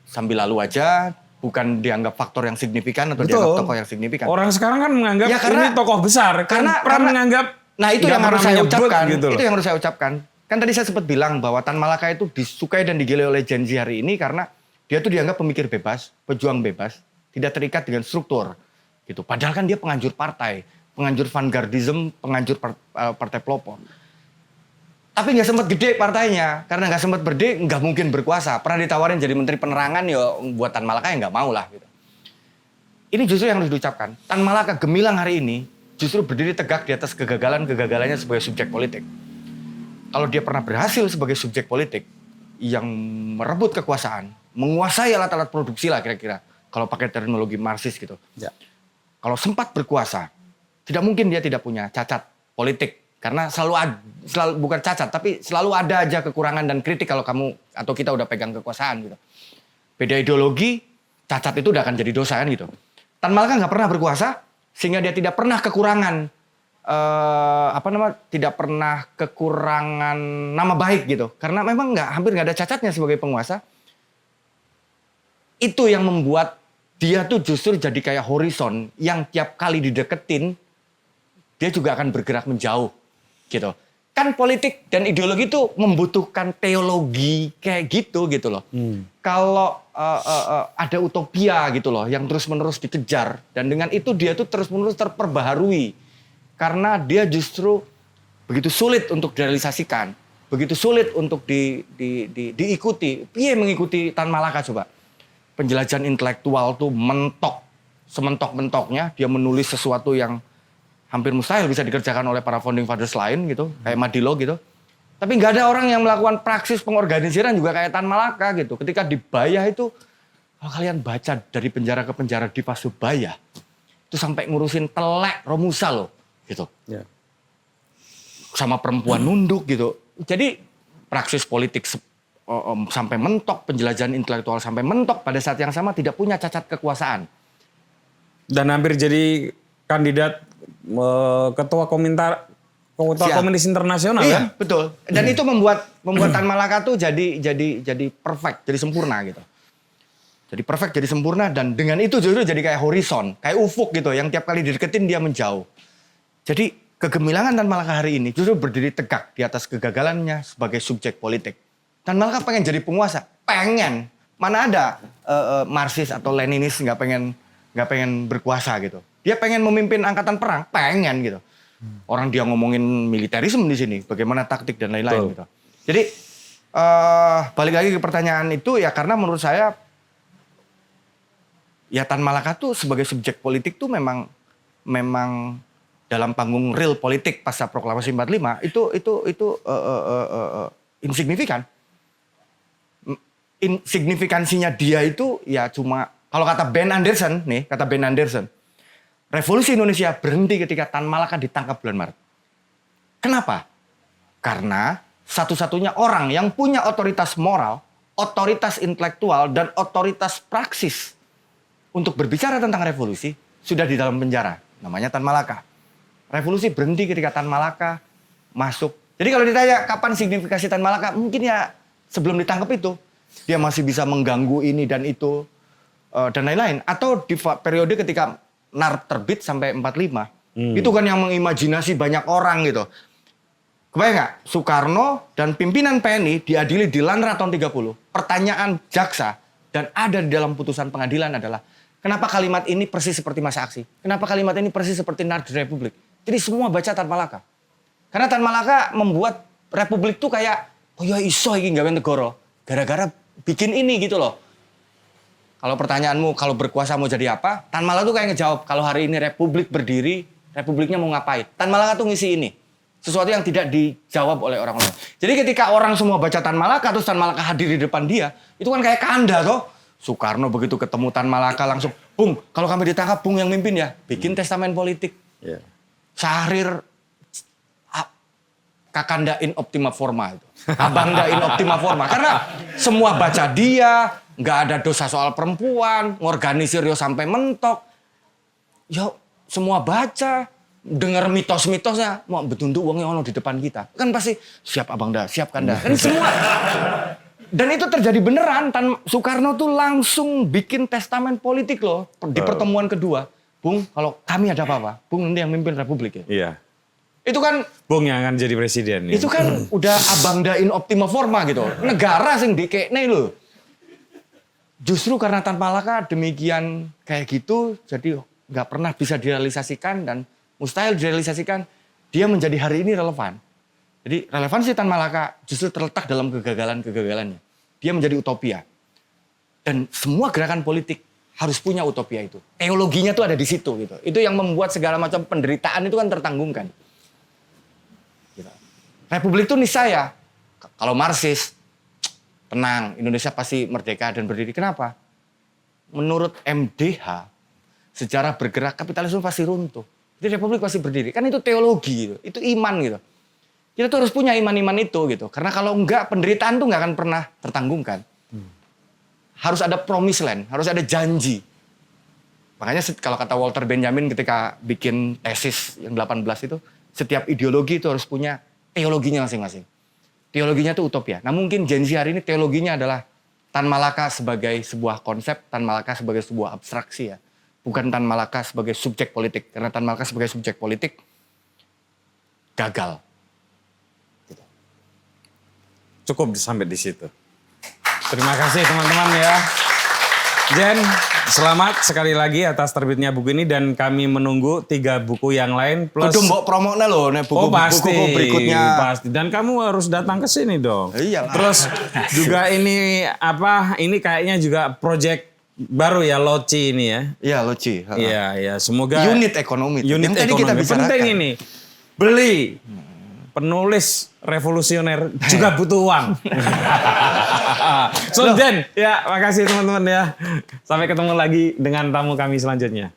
sambil lalu aja, bukan dianggap faktor yang signifikan atau dianggap tokoh yang signifikan. Orang sekarang kan menganggap Ya, karena- ini tokoh besar. karena- Pram karena- menganggap Nah itu nggak yang harus pernah saya menyebut ucapkan. gitu loh. Itu yang harus saya ucapkan. Kan tadi saya sempat bilang bahwa Tan Malaka itu disukai dan digilai oleh Gen Z hari ini karena dia tuh dianggap pemikir bebas, pejuang bebas, tidak terikat dengan struktur. Gitu. Padahal kan dia penganjur partai, penganjur vanguardism, penganjur partai pelopor. Tapi nggak sempat gede partainya, karena nggak sempat berde, nggak mungkin berkuasa. Pernah ditawarin jadi menteri penerangan, ya buat Tan Malaka ya nggak mau lah. Gitu. Ini justru yang harus diucapkan. Tan Malaka gemilang hari ini justru berdiri tegak di atas kegagalannya sebagai subjek politik. Kalau dia pernah berhasil sebagai subjek politik yang merebut kekuasaan, menguasai alat-alat produksi lah kira-kira. Kalau pakai terminologi Marxis gitu. Ya. Kalau sempat berkuasa, tidak mungkin dia tidak punya cacat politik. Karena selalu bukan cacat, tapi selalu ada aja kekurangan dan kritik kalau kamu atau kita udah pegang kekuasaan gitu. Beda ideologi, cacat itu udah akan jadi dosa kan gitu. Tan Malaka nggak pernah berkuasa, sehingga dia tidak pernah kekurangan tidak pernah kekurangan nama baik gitu. Karena memang hampir nggak ada cacatnya sebagai penguasa. Itu yang membuat dia tuh justru jadi kayak horizon yang tiap kali dideketin dia juga akan bergerak menjauh gitu. Kan politik dan ideologi itu membutuhkan teologi kayak gitu loh. Kalau ada utopia gitu loh yang terus-menerus dikejar dan dengan itu dia tuh terus-menerus terperbaharui karena dia justru begitu sulit untuk direalisasikan, begitu sulit untuk diikuti. Piye mengikuti Tan Malaka coba? Penjelajahan intelektual tuh sementok-mentoknya dia menulis sesuatu yang hampir mustahil bisa dikerjakan oleh para founding fathers lain gitu, kayak Madilo gitu. Tapi nggak ada orang yang melakukan praksis pengorganisiran juga kayak Tan Malaka gitu. Ketika di Bayah itu, kalau kalian baca dari penjara ke penjara di Pasubaya, itu sampai ngurusin telek Romusa loh, gitu. Ya. Sama perempuan nunduk gitu. Jadi praksis politik sampai mentok, penjelajahan intelektual sampai mentok, pada saat yang sama tidak punya cacat kekuasaan. Dan hampir jadi kandidat ketua komunis internasional Iya, kan? betul. Dan itu membuat Tan Malaka tuh jadi perfect, jadi sempurna gitu. Jadi perfect, jadi sempurna dan dengan itu justru jadi kayak horizon, kayak ufuk gitu yang tiap kali dideketin dia menjauh. Jadi kegemilangan Tan Malaka hari ini justru berdiri tegak di atas kegagalannya sebagai subjek politik. Tan Malaka pengen jadi penguasa, pengen. Mana ada Marxis atau Leninis nggak pengen berkuasa gitu. Dia pengen memimpin angkatan perang, pengen gitu. Orang dia ngomongin militerisme di sini, bagaimana taktik dan lain-lain gitu. Jadi balik lagi ke pertanyaan itu ya karena menurut saya ya Tan Malaka tuh sebagai subjek politik tuh memang dalam panggung real politik pasca proklamasi 45 itu insignifikan. Insignifikansinya dia itu ya cuma kalau kata Ben Anderson, Revolusi Indonesia berhenti ketika Tan Malaka ditangkap bulan Maret. Kenapa? Karena satu-satunya orang yang punya otoritas moral, otoritas intelektual, dan otoritas praksis untuk berbicara tentang revolusi sudah di dalam penjara. Namanya Tan Malaka. Revolusi berhenti ketika Tan Malaka masuk. Jadi kalau ditanya kapan signifikasi Tan Malaka, mungkin ya sebelum ditangkap itu. Dia masih bisa mengganggu ini dan itu, dan lain-lain. Atau di periode ketika NAR terbit sampai 45. Itu kan yang mengimajinasi banyak orang gitu. Kebayang nggak? Soekarno dan pimpinan PNI diadili di Lanra tahun 30. Pertanyaan jaksa dan ada di dalam putusan pengadilan adalah kenapa kalimat ini persis seperti masa aksi? Kenapa kalimat ini persis seperti NAR di Republik? Jadi semua baca Tan Malaka. Karena Tan Malaka membuat Republik tuh kayak, oh ya iso iki gawe negara. Gara-gara bikin ini gitu loh. Kalau pertanyaanmu, kalau berkuasa mau jadi apa? Tan Malaka tuh kayak ngejawab, kalau hari ini Republik berdiri, Republiknya mau ngapain? Tan Malaka tuh ngisi ini. Sesuatu yang tidak dijawab oleh orang-orang. Jadi ketika orang semua baca Tan Malaka, terus Tan Malaka hadir di depan dia, itu kan kayak kanda toh. Soekarno begitu ketemu Tan Malaka langsung, Bung, kalau kami ditangkap, Bung yang mimpin ya. Bikin testamen politik. Iya. Syahrir Kakanda in optima forma itu. Abangda in optima forma. Karena semua baca dia, nggak ada dosa soal perempuan, ngorganisir yo sampai mentok. Yo semua baca, dengar mitos-mitosnya, mau betunduk uangnya ono di depan kita. Kan pasti siap Abangda, siap Kanda. Kan semua. Dan itu terjadi beneran. Soekarno tuh langsung bikin testamen politik loh di pertemuan kedua. Bung, kalau kami ada apa-apa, Bung nanti yang mimpin Republik ya. Iya. Itu kan Bung yang akan jadi presiden. Ya. itu kan udah Abangda in optima forma gitu. Negara sing dikekne lho. Justru karena Tan Malaka demikian kayak gitu, jadi nggak pernah bisa direalisasikan dan mustahil direalisasikan. Dia menjadi hari ini relevan. Jadi relevansi Tan Malaka justru terletak dalam kegagalan-kegagalannya. Dia menjadi utopia. Dan semua gerakan politik harus punya utopia itu. Teologinya tuh ada di situ gitu. Itu yang membuat segala macam penderitaan itu kan tertanggungkan. Gitu. Republik itu niscaya. Kalau Marxis, tenang, Indonesia pasti merdeka dan berdiri. Kenapa? Menurut MDH, sejarah bergerak kapitalisme pasti runtuh. Jadi Republik pasti berdiri. Kan itu teologi gitu. Itu iman gitu. Kita tuh harus punya iman-iman itu gitu. Karena kalau enggak, penderitaan tuh nggak akan pernah tertanggungkan. Harus ada promised land, harus ada janji. Makanya kalau kata Walter Benjamin ketika bikin tesis yang 18 itu, setiap ideologi itu harus punya teologinya masing-masing. Teologinya itu utopia. Nah mungkin Gen Z hari ini teologinya adalah Tan Malaka sebagai sebuah konsep, Tan Malaka sebagai sebuah abstraksi ya. Bukan Tan Malaka sebagai subjek politik. Karena Tan Malaka sebagai subjek politik gagal. Cukup sampai di situ. Terima kasih teman-teman ya. Jen, selamat sekali lagi atas terbitnya buku ini dan kami menunggu 3 buku yang lain plus. Udah mbok promoknya loh, nih buku, pasti, buku berikutnya. Pasti. Dan kamu harus datang ke sini dong. Iyalah. Terus juga ini apa? Ini kayaknya juga project baru ya, Loci ini ya. Iya, Loci. Iya, iya. Semoga Unit ekonomi. Unit yang tadi ekonomi kita bicarakan. penting ini. Beli. Penulis revolusioner juga butuh uang. So, Jen, ya makasih teman-teman ya. Sampai ketemu lagi dengan tamu kami selanjutnya.